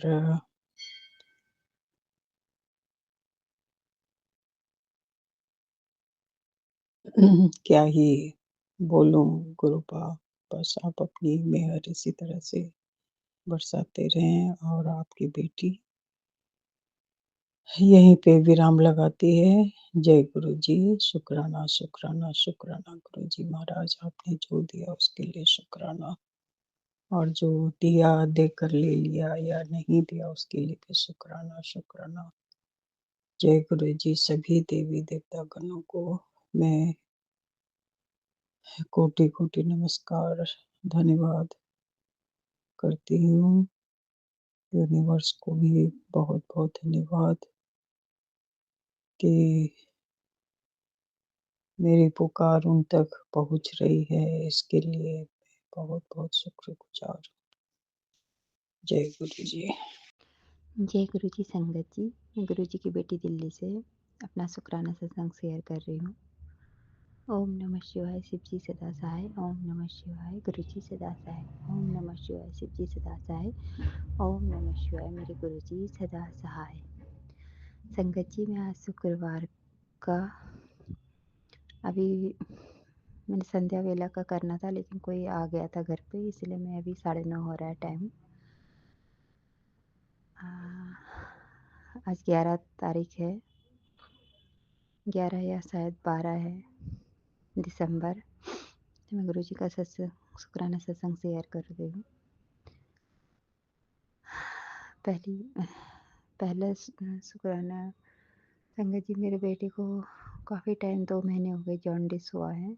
क्या ही बोलूं गुरुपा, बस आप अपनी मेहर इसी तरह से बरसाते रहें, और आपकी बेटी यहीं पे विराम लगाती है। जय गुरु जी। शुक्राना शुक्राना शुक्राना गुरु जी महाराज, आपने जो दिया उसके लिए शुक्राना, और जो दिया देकर ले लिया या नहीं दिया उसके लिए भी शुक्राना शुक्राना। जय गुरु जी। सभी देवी देवता गणों को मैं कोटि कोटि नमस्कार धन्यवाद करती हूँ। यूनिवर्स को भी बहुत बहुत धन्यवाद कि मेरी पुकार उन तक पहुँच रही है, इसके लिए मैं बहुत बहुत शुक्रगुजार हूँ। जय गुरु जी। जय गुरु जी संगत जी। मैं गुरु जी की बेटी दिल्ली से अपना शुक्राना सत्संग शेयर कर रही हूँ। ओम नमः शिवाय, शिव जी सदा सहाय। ओम नमः शिवाय, गुरु जी सदा सहाय। ओम नमः शिवाय, शिव जी सदा सहाय। ओम नमः शिवाय, मेरे गुरु जी सदा सहाय। संगत जी, मैं आज शुक्रवार का अभी मैंने संध्या वेला का करना था, लेकिन कोई आ गया था घर पे, इसलिए मैं अभी 9:30 हो रहा है टाइम। आज 11 तारीख है, 11 या शायद 12 है दिसंबर। तो मैं गुरु जी का सत्संग, शुक्राना सत्संग शेयर कर रही हूँ। पहला शुक्राना संगत जी, मेरे बेटे को काफ़ी टाइम 2 महीने हो गए जॉन्डिस हुआ है।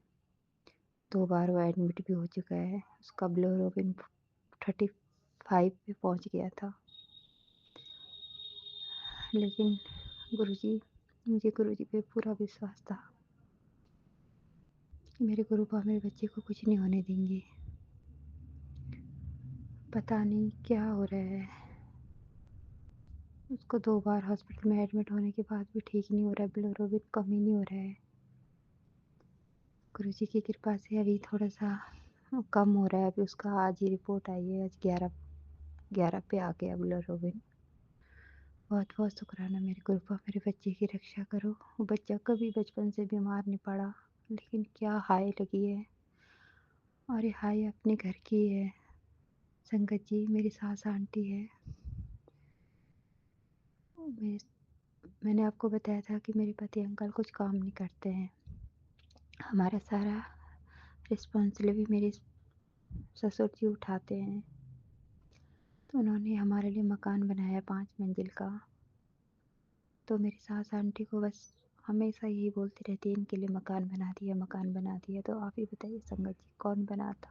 2 बार वो एडमिट भी हो चुका है। उसका बिलोरुबिन 5 पे पहुंच गया था। लेकिन मुझे गुरुजी पे पूरा विश्वास था कि मेरे गुरुपा मेरे बच्चे को कुछ नहीं होने देंगे। पता नहीं क्या हो रहा है, उसको 2 बार हॉस्पिटल में एडमिट होने के बाद भी ठीक नहीं हो रहा है, बिलोरोबिन कम ही नहीं हो रहा है। गुरुजी की कृपा से अभी थोड़ा सा कम हो रहा है। अभी उसका आज ही रिपोर्ट आई है, आज 11 पे आ गया बिलोरोबिन। बहुत बहुत शुक्राना मेरे गुरुपा, मेरे बच्चे की रक्षा करो। वो बच्चा कभी बचपन से बीमार नहीं पड़ा, लेकिन क्या हाय लगी है, और ये हाय अपने घर की है। संगत जी, मेरी सास आंटी है। मैंने आपको बताया था कि मेरे पति अंकल कुछ काम नहीं करते हैं, हमारा सारा रिस्पॉन्सिबिलिटी मेरे ससुर जी उठाते हैं। तो उन्होंने हमारे लिए मकान बनाया 5 मंजिल का। तो मेरी सास आंटी को बस हमेशा यही बोलती रहती है, इनके लिए मकान बना दिया, मकान बना दिया। तो आप ही बताइए संगत जी, कौन बनाता,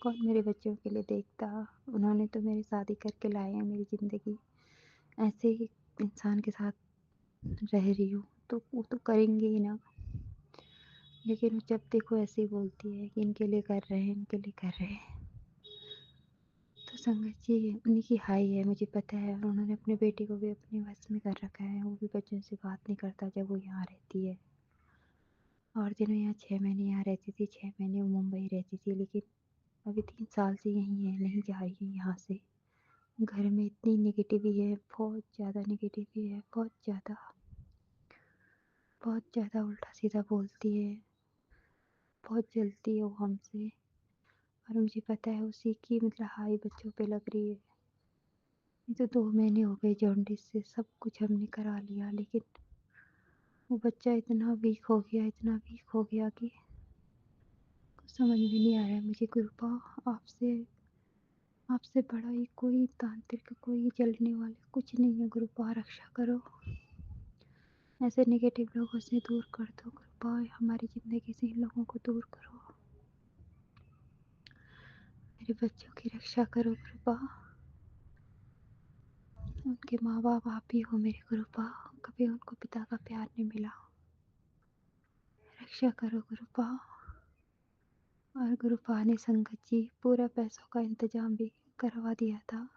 कौन मेरे बच्चों के लिए देखता। उन्होंने तो मेरी शादी करके लाए हैं मेरी ज़िंदगी, ऐसे ही इंसान के साथ रह रही हूँ तो वो तो करेंगे ही ना। लेकिन वो जब देखो ऐसे ही बोलती है कि इनके लिए कर रहे हैं, इनके लिए कर रहे हैं। तो संगत जी, उन्हीं की हाई है, मुझे पता है। और उन्होंने अपने बेटे को भी अपने वश में कर रखा है, वो भी बच्चों से बात नहीं करता जब वो यहाँ रहती है। और दिनों यहाँ 6 महीने यहाँ रहती थी, 6 महीने वो मुंबई रहती थी, लेकिन अभी 3 साल से यहीं है, नहीं जा रही है यहाँ से। घर में इतनी नेगेटिव है, बहुत ज़्यादा नेगेटिव है, बहुत ज़्यादा उल्टा सीधा बोलती है, बहुत जलती है वो हमसे। और मुझे पता है उसी की मतलब हाई बच्चों पे लग रही है। ये तो 2 महीने हो गए जॉन्डिस से, सब कुछ हमने करा लिया, लेकिन वो बच्चा इतना वीक हो गया, इतना वीक हो गया कि कुछ समझ में नहीं आ रहा है। मुझे कृपा आपसे आपसे बड़ा ही कोई तांत्रिक, कोई जलने वाले कुछ नहीं है। कृपा रक्षा करो, ऐसे नेगेटिव लोगों से दूर कर दो। कृपा हमारी ज़िंदगी से इन लोगों को दूर करो, मेरे बच्चों की रक्षा करो। कृपा उनके माँ बाप आप ही हो मेरे कृपा, कभी उनको पिता का प्यार नहीं मिला, रक्षा करो कृपा। और गुरुपा ने संगत जी पूरा पैसों का इंतजाम भी करवा दिया था,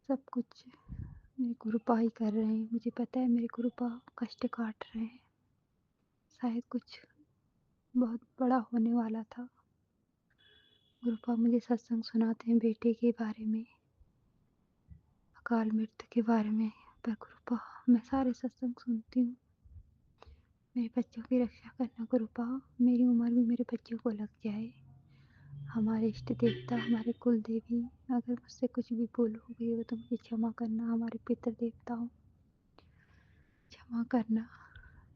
सब कुछ मेरे गुरुपा ही कर रहे हैं। मुझे पता है मेरे गुरुपा कष्ट काट रहे हैं, शायद कुछ बहुत बड़ा होने वाला था। गुरुपा मुझे सत्संग सुनाते हैं बेटे के बारे में, अकाल मृत्यु के बारे में, पर गुरुपा मैं सारे सत्संग सुनती हूँ। मेरे बच्चों की रक्षा करना गुरुपा, मेरी उम्र भी मेरे बच्चों को लग जाए। हमारे इष्ट देवता, हमारे कुल देवी, अगर मुझसे कुछ भी भूल हो गई हो तो मुझे क्षमा करना। हमारे पितृ देवताओं, क्षमा करना।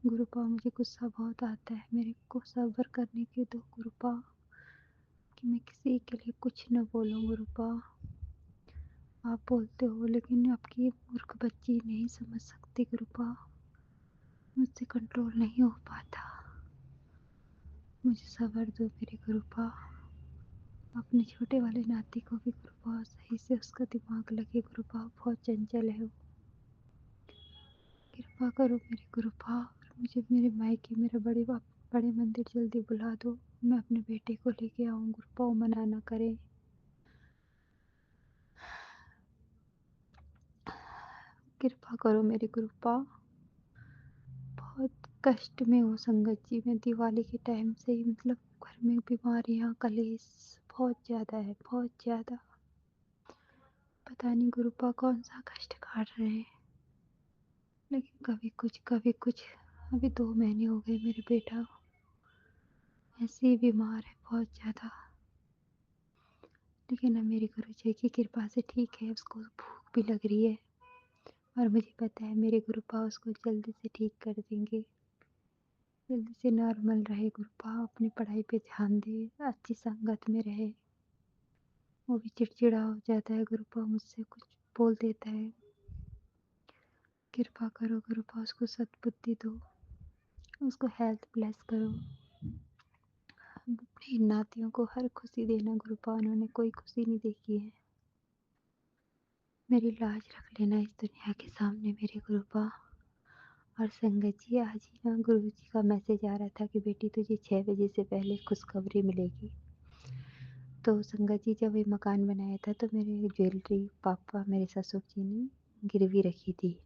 गुरुपा मुझे गुस्सा बहुत आता है, मेरे को सब्र करने के दो गुरुपा, कि मैं किसी के लिए कुछ न बोलूं। गुरुपा आप बोलते हो, लेकिन आपकी मूर्ख बच्ची नहीं समझ सकती। गुरुपा मुझसे कंट्रोल नहीं हो पाता, मुझे सब्र दो मेरे गुरुपा। अपने छोटे वाले नाती को भी गुरुपा सही से उसका दिमाग लगे। गुरुपा बहुत चंचल है वो, कृपा करो मेरे गुरुपा। और मुझे मेरे मायके, मेरा बड़े मंदिर जल्दी बुला दो, मैं अपने बेटे को लेके आऊँ। गुरुपा वो मना ना करे, कृपा करो मेरे गुरुपा। बहुत कष्ट में हो संगत जी, मैं दिवाली के टाइम से ही मतलब घर में बीमारियाँ, कलेश बहुत ज़्यादा है, बहुत ज़्यादा। पता नहीं गुरुपा कौन सा कष्ट काट रहे हैं, लेकिन कभी कुछ कभी कुछ। अभी 2 महीने हो गए मेरे बेटा ऐसे ही बीमार है बहुत ज़्यादा, लेकिन अब मेरे गुरु जी की कृपा से ठीक है। उसको भूख भी लग रही है, और मुझे पता है मेरे गुरुपा उसको जल्दी से ठीक कर देंगे, जल्दी से नॉर्मल रहे। गुरुपा अपनी पढ़ाई पे ध्यान दे, अच्छी संगत में रहे। वो भी चिड़चिड़ा हो जाता है गुरुपा, मुझसे कुछ बोल देता है। कृपा करो गुरुपा, उसको सद्बुद्धि दो, उसको हेल्थ ब्लेस करो। अपने इन नातियों को हर खुशी देना गुरुपा, उन्होंने कोई खुशी नहीं देखी है। मेरी लाज रख लेना इस दुनिया के सामने मेरे गुरुपा। और संगत जी, आज ही ना गुरु जी का मैसेज आ रहा था कि बेटी तुझे 6 बजे से पहले खुशखबरी मिलेगी। तो संगत जी, जब ये मकान बनाया था तो मेरे ज्वेलरी पापा मेरे ससुर जी ने गिरवी रखी थी,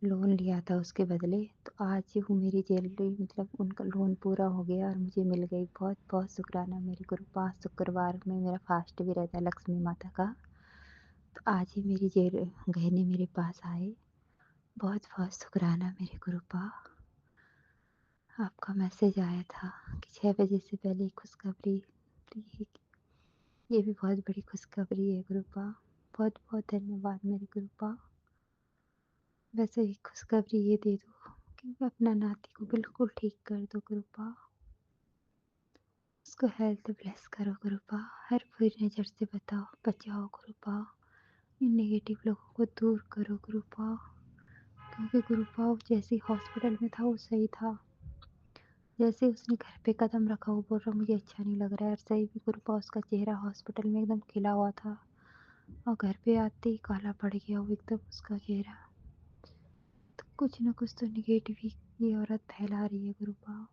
लोन लिया था उसके बदले। तो आज वो मेरी ज्वेलरी मतलब उनका लोन पूरा हो गया और मुझे मिल गई। बहुत बहुत शुक्राना मेरे गुरुपा। शुक्रवार में मेरा फास्ट भी रहता है लक्ष्मी माता का। तो आज ही मेरी गहने मेरे पास आए। बहुत बहुत शुक्राना मेरे गुरुपा। आपका मैसेज आया था कि 6 बजे से पहले खुशखबरी। तो ये भी बहुत बड़ी खुशखबरी है गुरुपा। बहुत बहुत धन्यवाद मेरे गुरुपा। वैसे ही खुशखबरी ये दे दो कि अपना नाती को बिल्कुल ठीक कर दो गुरुपा। उसको हेल्थ ब्लेस करो गुरुपा। हर बुरी नज़र से बचाओ गुरुपा। इन नेगेटिव लोगों को दूर करो गुरुपा। क्योंकि गुरुपा वो जैसे हॉस्पिटल में था वो सही था, जैसे उसने घर पे कदम रखा वो बोल रहा मुझे अच्छा नहीं लग रहा है। और सही भी गुरुपा, उसका चेहरा हॉस्पिटल में एकदम खिला हुआ था और घर पे आते ही काला पड़ गया वो एकदम उसका चेहरा। तो कुछ ना कुछ तो निगेटिव ही ये औरत फैला रही है गुरुपा।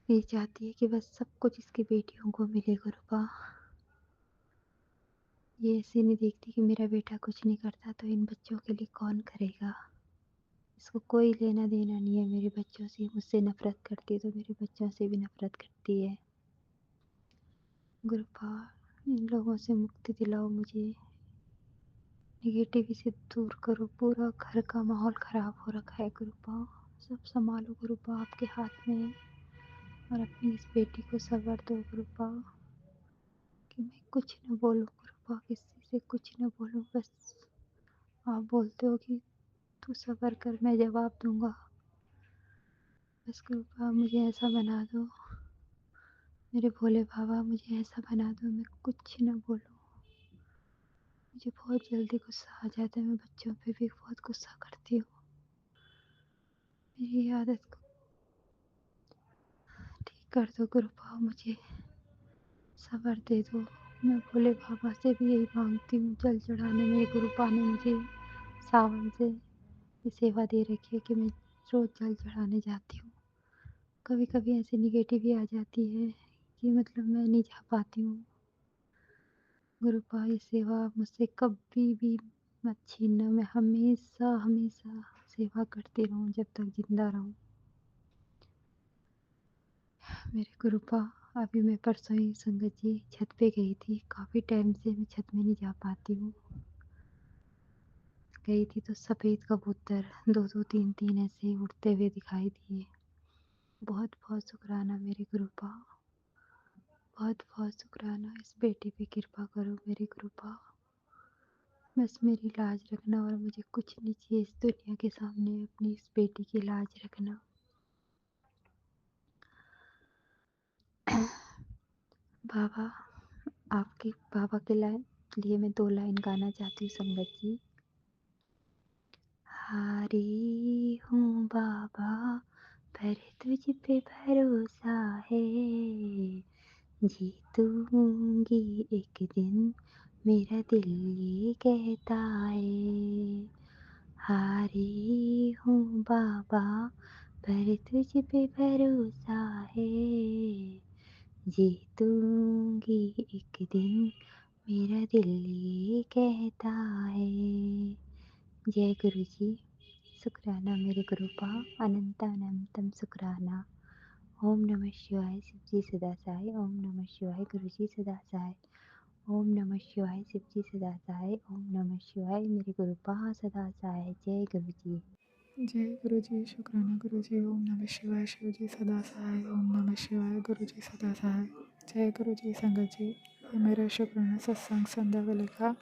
ये चाहती है कि बस सब कुछ इसकी बेटियों को मिले गुरुपा। ये ऐसे नहीं देखती कि मेरा बेटा कुछ नहीं करता तो इन बच्चों के लिए कौन करेगा। इसको कोई लेना देना नहीं है मेरे बच्चों से। मुझसे नफरत करती है तो मेरे बच्चों से भी नफरत करती है गुरुपा। इन लोगों से मुक्ति दिलाओ मुझे। नेगेटिव से दूर करो। पूरा घर का माहौल ख़राब हो रखा है गुरुपा। सब संभालो गुरुपा, आपके हाथ में है। और अपनी इस बेटी को सबर दो गुरुपा कि मैं कुछ न बोलूं गुरुपा, किसी से कुछ न बोलूं। बस आप बोलते हो कि तू सबर कर, मैं जवाब दूंगा। बस गुरुपा मुझे ऐसा बना दो, मेरे भोले बाबा मुझे ऐसा बना दो मैं कुछ न बोलूं। मुझे बहुत जल्दी गुस्सा आ जाता है, मैं बच्चों पे भी बहुत गुस्सा करती हूँ। मेरी आदत को ठीक कर दो गुरुपा, मुझे सबर दे दो। मैं भोले बाबा से भी यही मांगती हूँ। जल चढ़ाने मेरे गुरुपा ने मुझे सावन से ये सेवा दे रखी है कि मैं रोज़ जल चढ़ाने जाती हूँ। कभी कभी ऐसी निगेटिव भी आ जाती है कि मतलब मैं नहीं जा पाती हूँ। गुरुपा ये सेवा मुझसे कभी भी मत छीनना। मैं हमेशा हमेशा सेवा करती रहूँ जब तक जिंदा रहूँ मेरे गुरुपा। अभी मैं परसों ही संगत जी छत पे गई थी। काफ़ी टाइम से मैं छत में नहीं जा पाती हूँ। गई थी तो सफ़ेद कबूतर 2-2 3-3 ऐसे उड़ते हुए दिखाई दिए। बहुत बहुत शुक्राना मेरे गुरुपा। बहुत बहुत शुक्राना। इस बेटी पे कृपा करो मेरे गुरुपा। बस मेरी लाज रखना और मुझे कुछ नहीं चाहिए इस दुनिया के सामने। अपनी इस बेटी की लाज रखना। बाबा, आपके बाबा के लिए मैं 2 लाइन गाना चाहती हूँ संगत जी। हारी हूँ बाबा पर तुझ पे भरोसा है, जीतूंगी एक दिन मेरा दिल ये कहता है। हारी हूँ बाबा पर तुझ पे भरोसा है, जीतूंगी एक दिन मेरा दिल ये कहता है। जय गुरु जी। शुक्राना मेरे गुरुपा। अनंतानंतम शुक्राना। ओम नमः शिवाय शिव जी सदा सहाय। ओम नमः शिवाय गुरु जी सदा सहाय। ओम नमः शिवाय शिव जी सदा सहाय। ओम नमः शिवाय मेरे गुरुपा सदा सहाय। जय गुरु जी। जय गुरु जी। शुक्राना गुरु जी। ओम नमः शिवाय शिव जी सदा सहाय। ओम नमः शिवाय गुरु जी सदा सहाय। जय गुरु जी। संगत जी, ये मेरा शुक्राना सत्संग संध्या वेले का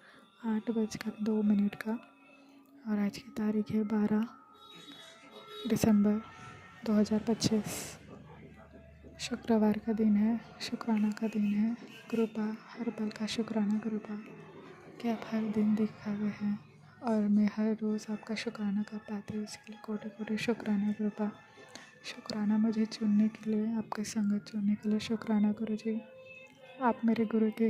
8:02 का और आज की तारीख है 12 दिसंबर 2025। शुक्रवार का दिन है, शुक्राना का दिन है। गुरुपा हर पल का शुक्राना गुरुपा कि आप हर दिन दिखा हुए हैं और मैं हर रोज़ आपका शुक्राना कर पाती हूँ। इसके लिए कोटि कोटि शुक्राना गुरुपा। शुक्राना मुझे चुनने के लिए, आपकी संगत चुनने के लिए शुक्राना गुरु जी। आप मेरे गुरु के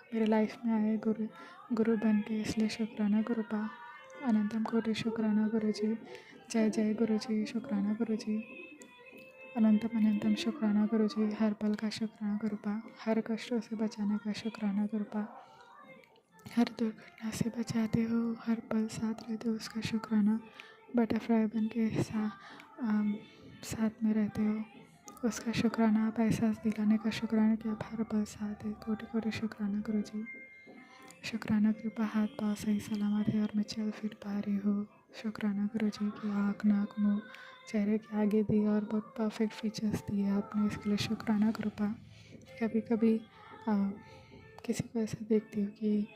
मेरे लाइफ में आए गुरु बन के, इसलिए शुक्राना गुरुपा। अनंतम कोटि शुक्राना गुरु जी। जय जय गुरु जी, शुक्राना गुरु जी। अनंतम अनंतम शुक्राना गुरु जी। हर पल का शुक्राना गुरुपा। हर कष्टों से बचाने का शुक्राना गुरुपा। हर दुर्घटना से बचाते हो, हर पल साथ रहते हो, उसका शुक्राना। बटरफ्लाई बन के साथ में रहते हो, उसका शुक्राना। आप एहसास दिलाने का शुक्राना कि आप हर पल साथ है। कोटि कोटि शुक्राना गुरु जी। शुक्राना कृपा, हाथ पाँव सही सलामत है और मैं चल फिर पा रही हूँ। शुक्राना गुरु जी की आँख नाक मुँह चेहरे के आगे दिए और बहुत परफेक्ट फीचर्स दिए आपने, इसके लिए शुक्राना कृपा। कभी कभी किसी को ऐसा देखती हूँ कि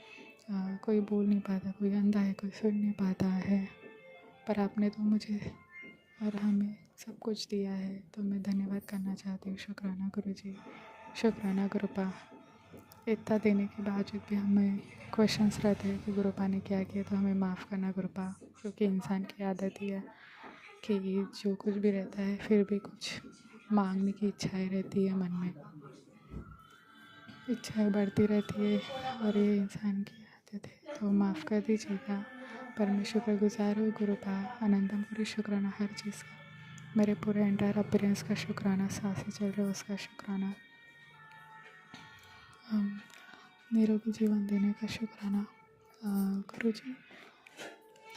कोई बोल नहीं पाता, कोई अंधा है, कोई सुन नहीं पाता है, पर आपने तो मुझे और हमें सब कुछ दिया है, तो मैं धन्यवाद करना चाहती हूँ। शुक्राना गुरु जी, शुक्राना गुरुपा। इतना देने के बावजूद भी हमें क्वेश्चंस रहते हैं कि गुरुपा ने क्या किया, तो हमें माफ़ करना गुरुपा, क्योंकि इंसान की आदत ही है कि जो कुछ भी रहता है फिर भी कुछ मांगने की इच्छाएं रहती है मन में, इच्छाएं बढ़ती रहती है और ये इंसान की आदत है, तो माफ़ कर दीजिएगा। पर मैं शुक्रगुजार हूँ गुरुपा। अनंतम कोटि शुक्राना हर चीज़ का, मेरे पूरे एंटायर अपीयरेंस का शुक्राना, सांसें चल रहे उसका शुक्राना, निरोगी जीवन देने का शुक्राना गुरु जी।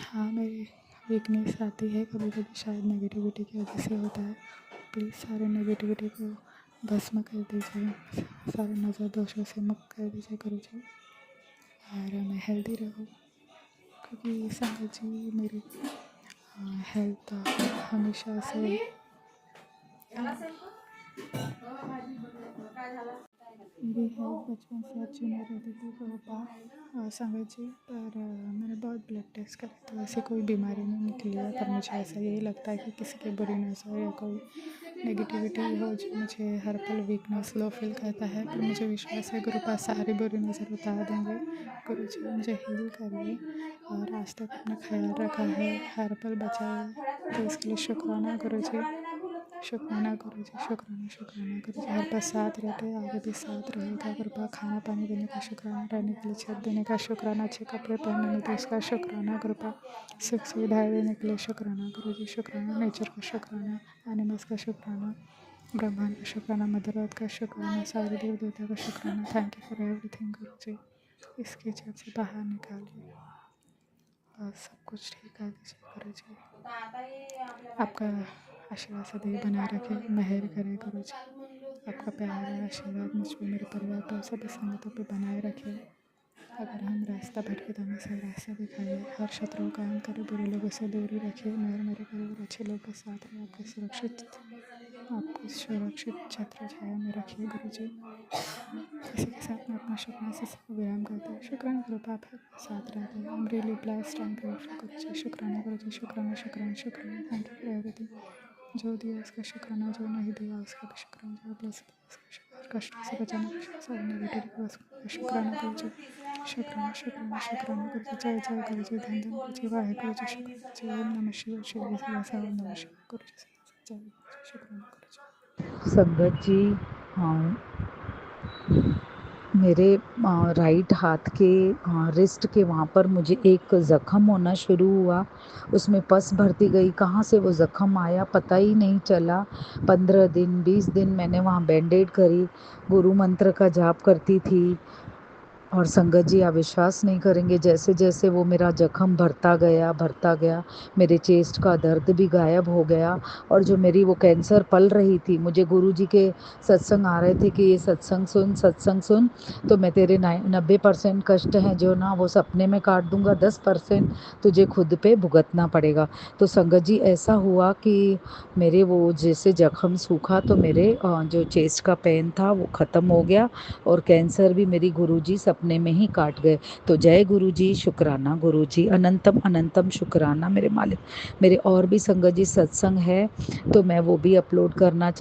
हाँ, मेरी वीकनेस आती है कभी कभी, शायद नेगेटिविटी की वजह से होता है। प्लीज़ सारे नेगेटिविटी को भस्म कर दीजिए, सारे नज़र दोषों से मुक्त कर दीजिए गुरु जी, और मैं हेल्दी रहूँ, क्योंकि संगत जी मेरी हेल्थ हमेशा से मेरी हेल्थ बचपन से अच्छी नहीं रहती थी गुरुपा संगत जी, पर मैंने बहुत ब्लड टेस्ट करे तो ऐसी कोई बीमारी नहीं निकली है। पर मुझे ऐसा यही लगता है कि किसी की बुरी नज़र या कोई नेगेटिविटी हो जो मुझे हर पल वीकनेस लो फील करता है, पर मुझे विश्वास है गुरुपा सारी बुरी नज़र उतार देंगे। गुरु जी मुझे हील करिए, और आज तक अपना ख्याल रखा है, हर पल बचाए, तो इसके लिए शुक्राना गुरु जी, शुक्राना गुरु जी, शुक्राना शुक्राना गुरु जी। हर पल साथ रहते, आगे भी साथ रहेगा गुरुपा। खाना पानी देने का शुक्राना, रहने के लिए छत देने का शुक्राना, अच्छे कपड़े पहनने में तो उसका शुक्राना गुरुपा। सुख सुविधाएं देने के लिए शुक्राना गुरु जी, शुक्राना। नेचर का शुक्राना, एनिमल्स का शुक्राना, ब्रह्मांड का शुक्राना, मदर अर्थ का शुक्राना, सारे देव देवता का शुक्राना। थैंक यू फॉर एवरीथिंग गुरु जी। इसके जब से बाहर निकालिए और सब कुछ ठीक कर दीजिए गुरु जी। आपका आशीर्वाद सदैव बनाए रखे, मेहर करे गुरु जी। आपका प्यार और आशीर्वाद मुझ पर, मेरे परिवार पर, सभी संगतों पर बनाए रखे। अगर हम रास्ता भटके तो हमें सही रास्ता दिखाइए, हर शत्रुओं का अंत करे, बुरे लोगों से दूरी रखिए, मेरे परिवार अच्छे लोगों के साथ रहे, आपके सुरक्षित छत्र छाया में रखिए गुरु जी। इसी के साथ मैं अपना शुक्राना से सबको विराम करते हैं। शुक्राना गुरु आप साथ रहते हैं। I'm really blessed and grateful गुरु जी। शुक्राना गुरु जी, शुक्राना शुक्राना शुक्राना। Thank you for everything. जो दिया उसका शुक्राना, जो नहीं दिया उसका भी शुक्राना, जो ब्लेस उसका शुक्र, कष्टों से बचाने का शुक्र, सारी नेगेटिविटी को उसका शुक्राना गुरु जी। शुक्राना शुक्राना शुक्राना गुरु जी। जय जय गुरु जी, धन धन गुरु जी, वाहे गुरु जी, शुक्र जी। ओम नमः शिवाय, शिवाय शिवाय, ओम नमः शिवाय गुरु जी। जय गुरु जी, शुक्राना गुरु जी। संगत जी, हाँ, मेरे राइट हाथ के रिस्ट के वहाँ पर मुझे एक ज़ख़म होना शुरू हुआ, उसमें पस भरती गई, कहाँ से वो ज़ख़म आया पता ही नहीं चला। 15 दिन 20 दिन मैंने वहाँ बैंडेड करी, गुरु मंत्र का जाप करती थी, और संगत जी आप विश्वास नहीं करेंगे, जैसे जैसे वो मेरा जख्म भरता गया, मेरे चेस्ट का दर्द भी गायब हो गया। और जो मेरी वो कैंसर पल रही थी, मुझे गुरुजी के सत्संग आ रहे थे कि ये सत्संग सुन, तो मैं तेरे 90% कष्ट हैं जो ना वो सपने में काट दूंगा, 10% तुझे खुद पे भुगतना पड़ेगा। तो संगत जी ऐसा हुआ कि मेरे वो जैसे जख्म सूखा, तो मेरे जो चेस्ट का पेन था वो ख़त्म हो गया, और कैंसर भी मेरी गुरुजी सपने में ही काट गए। तो जय गुरुजी, शुक्राना गुरुजी, अनंतम अनंतम शुक्राना मेरे मालिक। मेरे और भी संगत जी सत्संग है, तो मैं वो भी अपलोड करना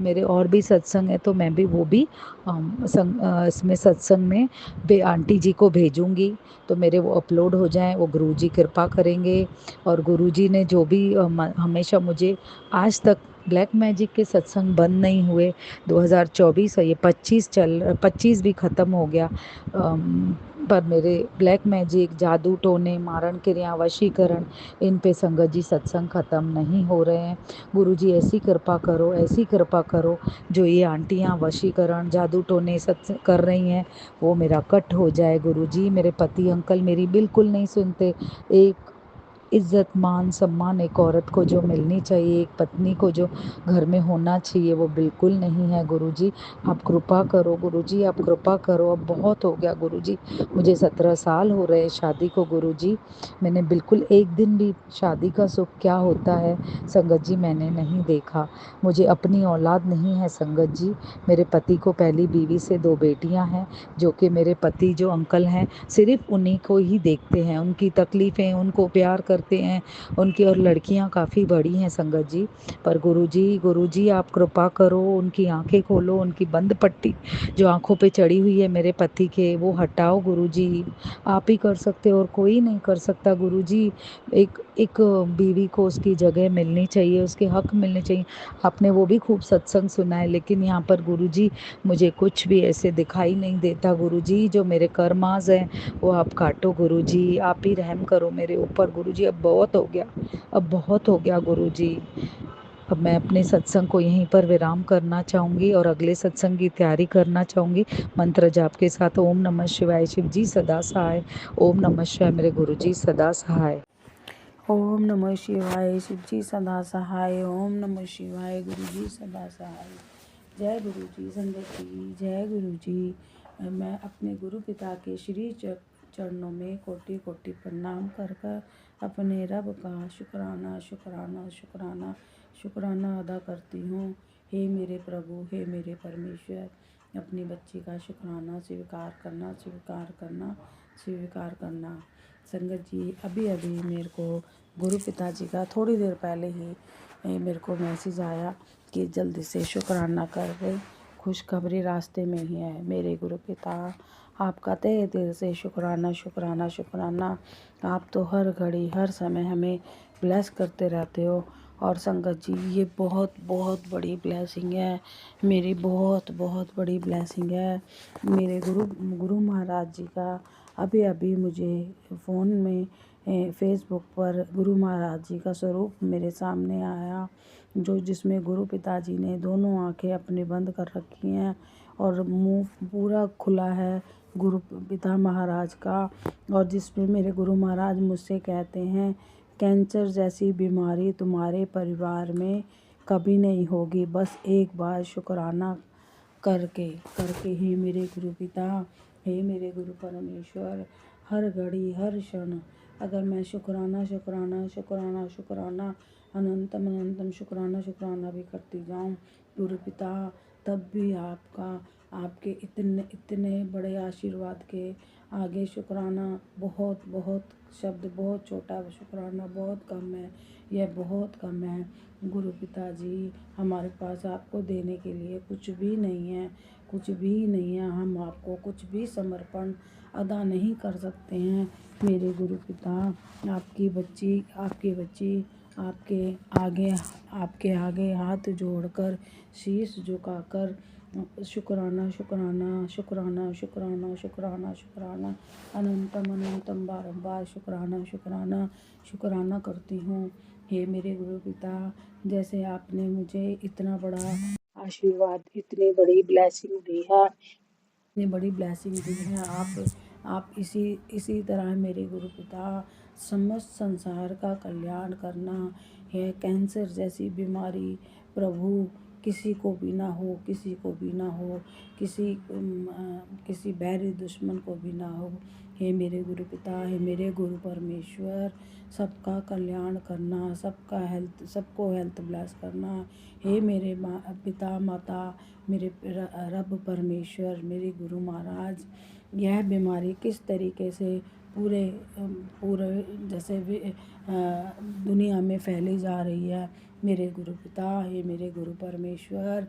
मेरे और भी सत्संग है तो मैं भी वो भी इसमें सत्संग में आंटी जी को भेजूँगी, तो मेरे वो अपलोड हो जाएँ। वो गुरुजी कृपा करेंगे। और गुरुजी ने जो भी हमेशा मुझे आज तक ब्लैक मैजिक के सत्संग बंद नहीं हुए। 2024 है, ये 25 भी ख़त्म हो गया। पर मेरे ब्लैक मैजिक, जादू टोने, मारण क्रिया, वशीकरण, इन पे संगत जी सत्संग ख़त्म नहीं हो रहे हैं। गुरुजी ऐसी कृपा करो, ऐसी कृपा करो, जो ये आंटियाँ वशीकरण, जादू टोने सत्संग कर रही हैं वो मेरा कट हो जाए। गुरुजी मेरे पति अंकल मेरी बिल्कुल नहीं सुनते। एक इज़्ज़त, मान, सम्मान एक औरत को जो मिलनी चाहिए, एक पत्नी को जो घर में होना चाहिए, वो बिल्कुल नहीं है। गुरुजी आप कृपा करो, गुरुजी आप कृपा करो। अब बहुत हो गया गुरुजी, मुझे 17 साल हो रहे शादी को गुरुजी। मैंने बिल्कुल एक दिन भी शादी का सुख क्या होता है संगत जी मैंने नहीं देखा। मुझे अपनी औलाद नहीं है संगत जी। मेरे पति को पहली बीवी से 2 बेटियां हैं, जो कि मेरे पति जो अंकल हैं सिर्फ उन्हीं को ही देखते हैं, उनकी तकलीफ़ें, उनको प्यार करते हैं उनकी। और लड़कियां काफ़ी बड़ी हैं संगत जी। पर गुरुजी आप कृपा करो, उनकी आंखें खोलो, उनकी बंद पट्टी जो आंखों पे चढ़ी हुई है मेरे पति के, वो हटाओ गुरुजी। आप ही कर सकते हो और कोई नहीं कर सकता गुरुजी। एक बीवी को उसकी जगह मिलनी चाहिए, उसके हक मिलने चाहिए। आपने वो भी खूब सत्संग सुना है, लेकिन यहाँ पर गुरुजी मुझे कुछ भी ऐसे दिखाई नहीं देता गुरुजी। जो मेरे कर्मास हैं वो आप काटो गुरुजी, आप ही रहम करो मेरे ऊपर गुरुजी। अब बहुत हो गया, अब बहुत हो गया गुरुजी। अब मैं अपने सत्संग को यहीं पर विराम करना चाहूँगी और अगले सत्संग की तैयारी करना चाहूँगी मंत्र जाप के साथ। ओम नमः शिवाय, शिव जी सदा सहाय। ओम नमः शिवाय, मेरे गुरुजी सदा सहाय। ओम नमः शिवाय, शिव जी सदा सहाय। ओम नमः शिवाय, गुरु जी सदा सहाय। जय गुरु जी, संगत जी, जय गुरु जी। मैं अपने गुरु पिता के श्री चरणों में कोटि कोटि प्रणाम कर कर अपने रब का शुक्राना शुक्राना शुक्राना शुक्राना अदा करती हूँ। हे मेरे प्रभु, हे मेरे परमेश्वर, अपनी बच्ची का शुक्राना स्वीकार करना, स्वीकार करना, स्वीकार करना। संगत जी, अभी अभी मेरे को गुरु पिताजी का थोड़ी देर पहले ही मेरे को मैसेज आया कि जल्दी से शुक्राना कर दे, खुशखबरी रास्ते में ही है। मेरे गुरु पिता, आपका तहे दिल से शुक्राना शुक्राना शुक्राना। आप तो हर घड़ी हर समय हमें ब्लेस करते रहते हो। और संगत जी, ये बहुत बहुत बड़ी ब्लेसिंग है, मेरी बहुत बहुत बड़ी ब्लेसिंग है। मेरे गुरु महाराज जी का अभी अभी मुझे फ़ोन में फेसबुक पर गुरु महाराज जी का स्वरूप मेरे सामने आया, जो जिसमें गुरु पिताजी ने दोनों आंखें अपने बंद कर रखी हैं और मुंह पूरा खुला है गुरु पिता महाराज का। और जिसमें मेरे गुरु महाराज मुझसे कहते हैं, कैंसर जैसी बीमारी तुम्हारे परिवार में कभी नहीं होगी, बस एक बार शुक्राना करके करके ही मेरे गुरु पिता, हे मेरे गुरु परमेश्वर, हर घड़ी हर क्षण अगर मैं शुक्राना शुक्राना शुक्राना शुक्राना अनंतम अनंतम शुक्राना शुक्राना भी करती जाऊं गुरु पिता, तब भी आपके इतने इतने बड़े आशीर्वाद के आगे शुक्राना बहुत बहुत शब्द बहुत छोटा, शुक्राना बहुत कम है, यह बहुत कम है। गुरु पिताजी, हमारे पास आपको देने के लिए कुछ भी नहीं है, कुछ भी नहीं है। हम आपको कुछ भी समर्पण अदा नहीं कर सकते हैं। मेरे गुरु पिता, आपकी बच्ची आपके आगे हाथ जोड़कर शीश झुकाकर शुक्राना शुक्राना शुक्राना शुक्राना शुक्राना शुक्राना अनंतम अनंतम बारंबार शुक्राना शुक्राना शुक्राना करती हूँ। हे मेरे गुरु पिता, जैसे आपने मुझे इतना बड़ा आशीर्वाद, इतनी बड़ी ब्लेसिंग दी है, इतनी बड़ी ब्लेसिंग दी है, आप इसी तरह मेरे गुरु पिता समस्त संसार का कल्याण करना है। कैंसर जैसी बीमारी प्रभु किसी को भी ना हो, किसी को भी ना हो, किसी बैरी दुश्मन को भी ना हो। हे मेरे गुरु पिता, हे मेरे गुरु परमेश्वर, सबका कल्याण करना, सबको हेल्थ ब्लेस करना। हे मेरे पिता माता, मेरे रब परमेश्वर, मेरे गुरु महाराज, यह बीमारी किस तरीके से पूरे जैसे दुनिया में फैली जा रही है, मेरे गुरु पिता, हे मेरे गुरु परमेश्वर,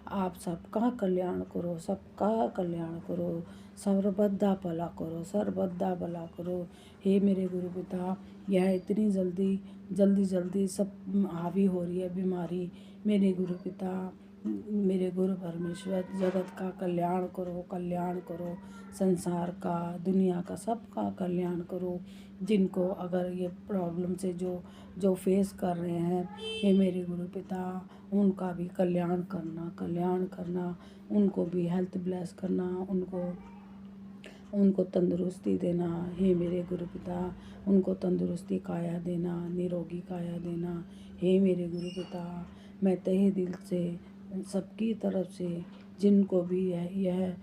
आप सबका कल्याण करो, सबका कल्याण करो, सर्वबद्धा भला करो, सर्वबद्धा भला करो। हे मेरे गुरु पिता, यह इतनी जल्दी जल्दी जल्दी सब हावी हो रही है बीमारी, मेरे गुरु पिता, मेरे गुरु परमेश्वर, जगत का कल्याण करो, कल्याण करो, संसार का, दुनिया का, सबका कल्याण करो। जिनको अगर ये प्रॉब्लम से जो जो फेस कर रहे हैं, ये मेरे गुरु पिता, उनका भी कल्याण करना, कल्याण करना, उनको भी हेल्थ ब्लेस करना, उनको तंदुरुस्ती देना। हे मेरे गुरु पिता, उनको तंदुरुस्ती काया देना, निरोगी काया देना। हे मेरे गुरु पिता, मैं तहे दिल से सबकी तरफ से जिनको भी यह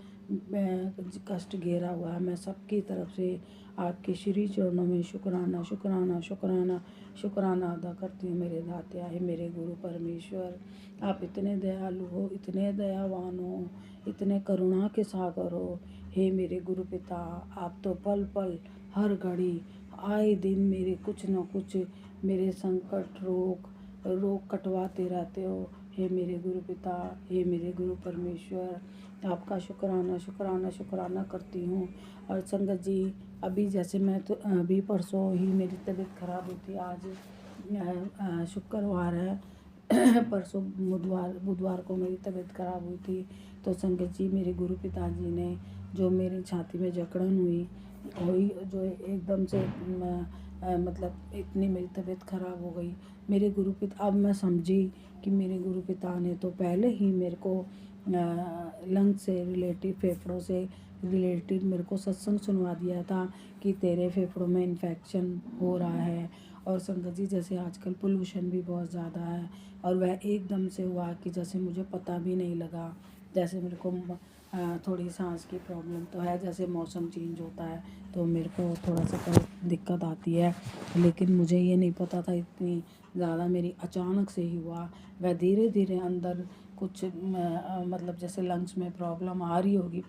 कष्ट घेरा हुआ है, मैं सबकी तरफ से आपके श्री चरणों में शुक्राना शुक्राना शुक्राना शुक्राना अदा करती हूँ मेरे दात्या। है मेरे गुरु परमेश्वर, आप इतने दयालु हो, इतने दयावान हो, इतने करुणा के सागर हो। हे मेरे गुरु पिता, आप तो पल पल हर घड़ी आए दिन मेरे कुछ न कुछ मेरे संकट रोग कटवाते रहते हो। हे मेरे गुरु पिता, हे मेरे गुरु परमेश्वर, आपका शुक्राना शुक्राना शुक्राना करती हूँ। और संगत जी, अभी जैसे मैं तो अभी परसों ही मेरी तबीयत खराब हुई थी। आज शुक्रवार है, परसों बुधवार को मेरी तबीयत खराब हुई थी। तो संगत जी, मेरे गुरु पिताजी ने जो मेरी छाती में जकड़न हुई जो एकदम से मतलब इतनी मेरी तबीयत खराब हो गई। मेरे गुरु पिता, अब मैं समझी कि मेरे गुरु पिता ने तो पहले ही मेरे को लंग से रिलेटेड, फेफड़ों से रिलेटेड मेरे को सत्संग सुनवा दिया था कि तेरे फेफड़ों में इन्फेक्शन हो रहा है। और संगत जी, जैसे आजकल पोल्यूशन भी बहुत ज़्यादा है, और वह एकदम से हुआ कि जैसे मुझे पता भी नहीं लगा। जैसे मेरे को थोड़ी सांस की प्रॉब्लम तो है, जैसे मौसम चेंज होता है तो मेरे को थोड़ा सा दिक्कत आती है, लेकिन मुझे ये नहीं पता था इतनी ज़्यादा मेरी अचानक से ही हुआ। वह धीरे धीरे अंदर कुछ मतलब जैसे लंग्स में प्रॉब्लम आ रही होगी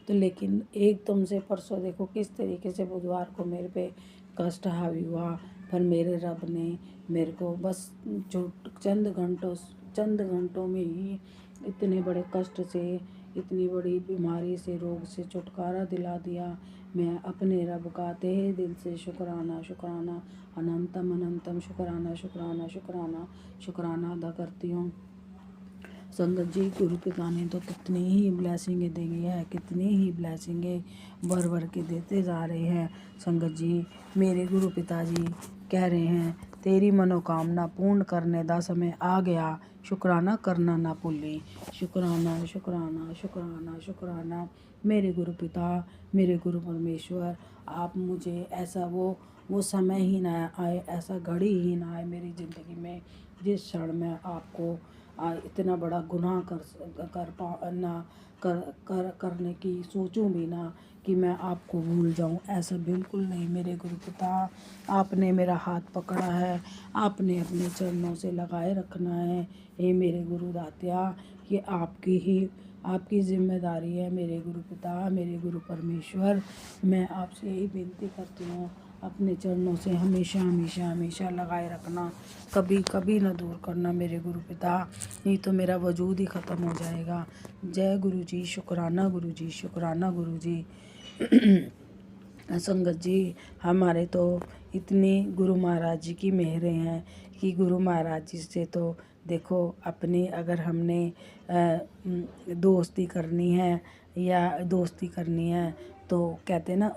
तो, लेकिन एकदम से परसों देखो किस तरीके से बुधवार को मेरे पे कष्ट हावी हुआ। पर मेरे रब ने मेरे को बस जो चंद घंटों में ही इतने बड़े कष्ट से, इतनी बड़ी बीमारी से, रोग से छुटकारा दिला दिया। मैं अपने रब का तहे दिल से शुक्राना शुक्राना अनंतम अनंतम शुक्राना शुक्राना शुक्राना शुक्राना अदा करती हूँ। संगत जी, गुरु पिता ने तो कितनी ही ब्लेसिंगें दी है, कितनी ही ब्लेसिंगें भर के देते जा रहे हैं। संगत जी, मेरे गुरु पिताजी कह रहे हैं, तेरी मनोकामना पूर्ण करने का समय आ गया, शुक्राना करना ना भूली। शुक्राना शुक्राना शुक्राना शुक्राना मेरे गुरु पिता, मेरे गुरु परमेश्वर, आप मुझे ऐसा वो समय ही ना आए, ऐसा घड़ी ही ना आए मेरी ज़िंदगी में जिस क्षण में आपको इतना बड़ा गुनाह करने की सोचूं भी ना कि मैं आपको भूल जाऊं। ऐसा बिल्कुल नहीं मेरे गुरु पिता, आपने मेरा हाथ पकड़ा है, आपने अपने चरणों से लगाए रखना है। ये मेरे गुरु दात्या, ये आपकी जिम्मेदारी है मेरे गुरु पिता, मेरे गुरु परमेश्वर। मैं आपसे यही विनती करती हूँ, अपने चरणों से हमेशा हमेशा हमेशा लगाए रखना, कभी कभी न दूर करना मेरे गुरु पिता, नहीं तो मेरा वजूद ही ख़त्म हो जाएगा। जय गुरु जी, शुक्राना गुरु जी, शुक्राना गुरु जी। संगत जी, हमारे तो इतनी गुरु महाराज जी की मेहरें हैं कि गुरु महाराज जी से तो देखो, अपनी अगर हमने दोस्ती करनी है तो कहते ना,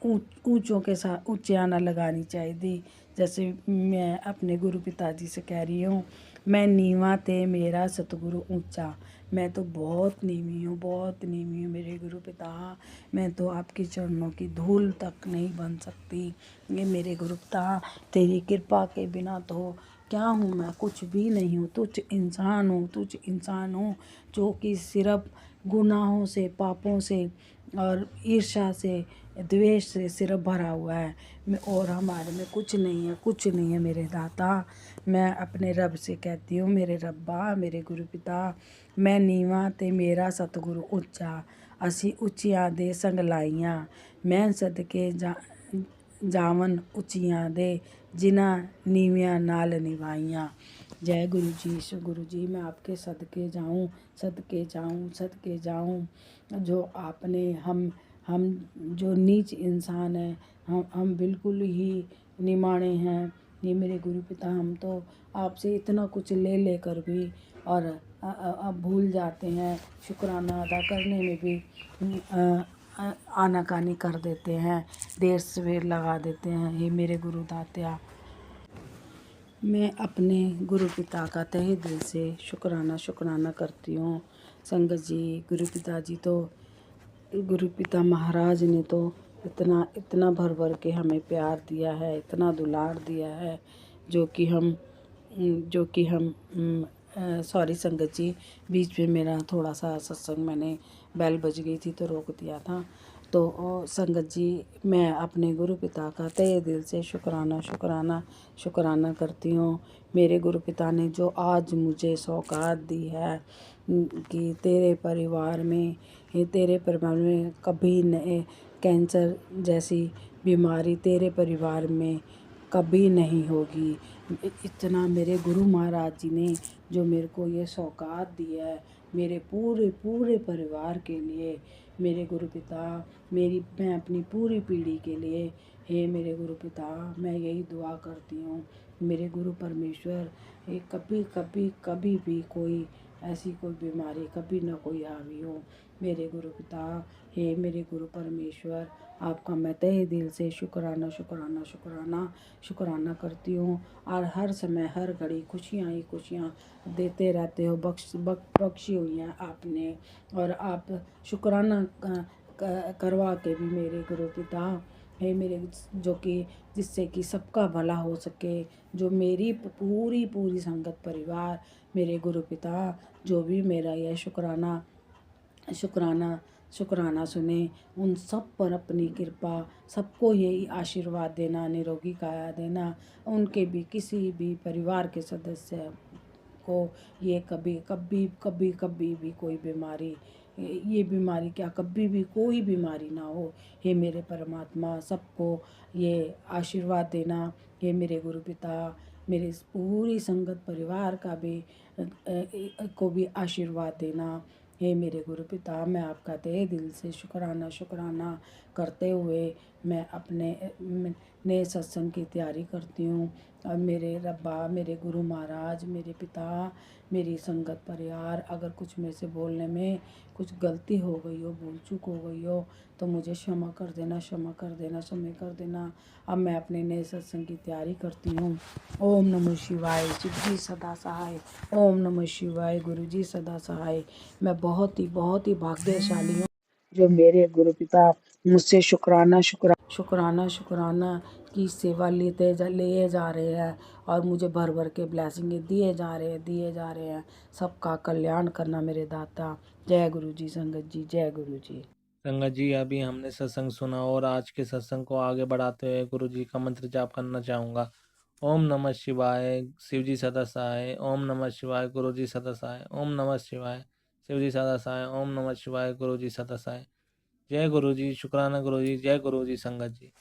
ऊंचों के साथ ऊंचियां ना लगानी चाहिए। जैसे मैं अपने गुरु पिताजी से कह रही हूँ, मैं नीवा ते मेरा सतगुरु ऊंचा। मैं तो बहुत नीवी हूँ, बहुत नीवी हूँ मेरे गुरु पिता। मैं तो आपके चरणों की धूल तक नहीं बन सकती। ये मेरे गुरु पिता, तेरी कृपा के बिना तो क्या हूँ मैं, कुछ भी नहीं हूँ। तुझ इंसान हूँ जो कि सिर्फ गुनाहों से, पापों से और ईर्ष्या से, द्वेष से सिर्फ भरा हुआ है। और हमारे में कुछ नहीं है मेरे दाता। मैं अपने रब से कहती हूँ, मेरे रब्बा, मेरे गुरु पिता, मैं नीवा ते मेरा सतगुरु ऊंचा, असी ऊंचियां दे संग लाइयां, मैं सदके जावन उचियां दे जिन्हां नीवियां नाल निभाइयां। जय गुरु जी। गुरु जी मैं आपके सदके जाऊं, सदके जाऊं, सदके जाऊं। जो आपने हम जो नीच इंसान हैं, हम बिल्कुल ही निमाणे हैं। ये मेरे गुरु पिता, हम तो आपसे इतना कुछ ले लेकर भी और अब भूल जाते हैं। शुक्राना अदा करने में भी आनाकानी कर देते हैं, देर सवेर लगा देते हैं। ये मेरे गुरु दात्या, मैं अपने गुरु पिता का तहे दिल से शुक्राना करती हूँ। संगत जी, गुरु पिता महाराज ने तो इतना भर भर के हमें प्यार दिया है, इतना दुलार दिया है, जो कि हम सॉरी संगत जी, बीच में मेरा थोड़ा सा सत्संग मैंने बेल बज गई थी तो रोक दिया था। तो संगत जी, मैं अपने गुरु पिता का तहे दिल से शुक्राना करती हूँ। मेरे गुरु पिता ने जो आज मुझे सौगात दी है कि तेरे परिवार में कभी न कैंसर जैसी बीमारी तेरे परिवार में कभी नहीं होगी। इतना मेरे गुरु महाराज जी ने जो मेरे को ये सौगात दी है मेरे पूरे परिवार के लिए, मेरे गुरु पिता, मैं अपनी पूरी पीढ़ी के लिए, हे मेरे गुरु पिता, मैं यही दुआ करती हूँ मेरे गुरु परमेश्वर, ये कभी भी कोई ऐसी कोई बीमारी कभी ना कोई हावी हो। मेरे गुरु पिता, हे मेरे गुरु परमेश्वर, आपका मैं तहे दिल से शुक्राना करती हूँ। और हर समय हर घड़ी खुशियाँ ही खुशियाँ देते रहते हो, बख्शी हुई हैं आपने। और आप शुक्राना करवा के भी मेरे गुरु पिता, हे मेरे, जो कि जिससे कि सबका भला हो सके, जो मेरी पूरी संगत परिवार, मेरे गुरु पिता जो भी मेरा यह शुक्राना सुने, उन सब पर अपनी कृपा, सबको यही आशीर्वाद देना, निरोगी काया देना। उनके भी किसी भी परिवार के सदस्य को ये कभी भी कोई बीमारी, ये बीमारी क्या, कभी भी कोई बीमारी ना हो। हे मेरे परमात्मा, सबको ये आशीर्वाद देना। हे मेरे गुरु पिता, मेरे पूरी संगत परिवार का भी को भी आशीर्वाद देना। हे मेरे गुरु पिता, मैं आपका तहे दिल से शुक्राना करते हुए मैं अपने नए सत्संग की तैयारी करती हूँ। और मेरे रब्बा, मेरे गुरु महाराज, मेरे पिता, मेरी संगत परिवार, अगर कुछ में से बोलने में कुछ गलती हो गई हो, भूल चूक हो गई हो, तो मुझे क्षमा कर देना। अब मैं अपने नए सत्संग की तैयारी करती हूँ। ओम नमः शिवाय। शिव जी सदा सहाय। ओम नमः शिवाय। गुरु जी सदा सहाय। मैं बहुत ही भाग्यशाली हूँ जो मेरे गुरु पिता मुझसे शुक्राना की सेवा लिए जा रहे हैं और मुझे भर भर के ब्लेसिंग दिए जा रहे हैं। सबका कल्याण करना मेरे दाता। जय गुरु जी। संगत जी, जय गुरु जी। संगत जी, अभी हमने सत्संग सुना और आज के सत्संग को आगे बढ़ाते हुए गुरु जी का मंत्र जाप करना चाहूँगा। ओम नमः शिवाय, शिव जी सदा सहाय। ओम नमः शिवाय, गुरु जी सदा सहाय। ओम नमः शिवाय, शिव जी सदा सहाय। ओम नमः शिवाय, गुरु जी सदा सहाय। जय गुरु जी। शुक्राना गुरु जी। जय गुरु जी। संगत जी।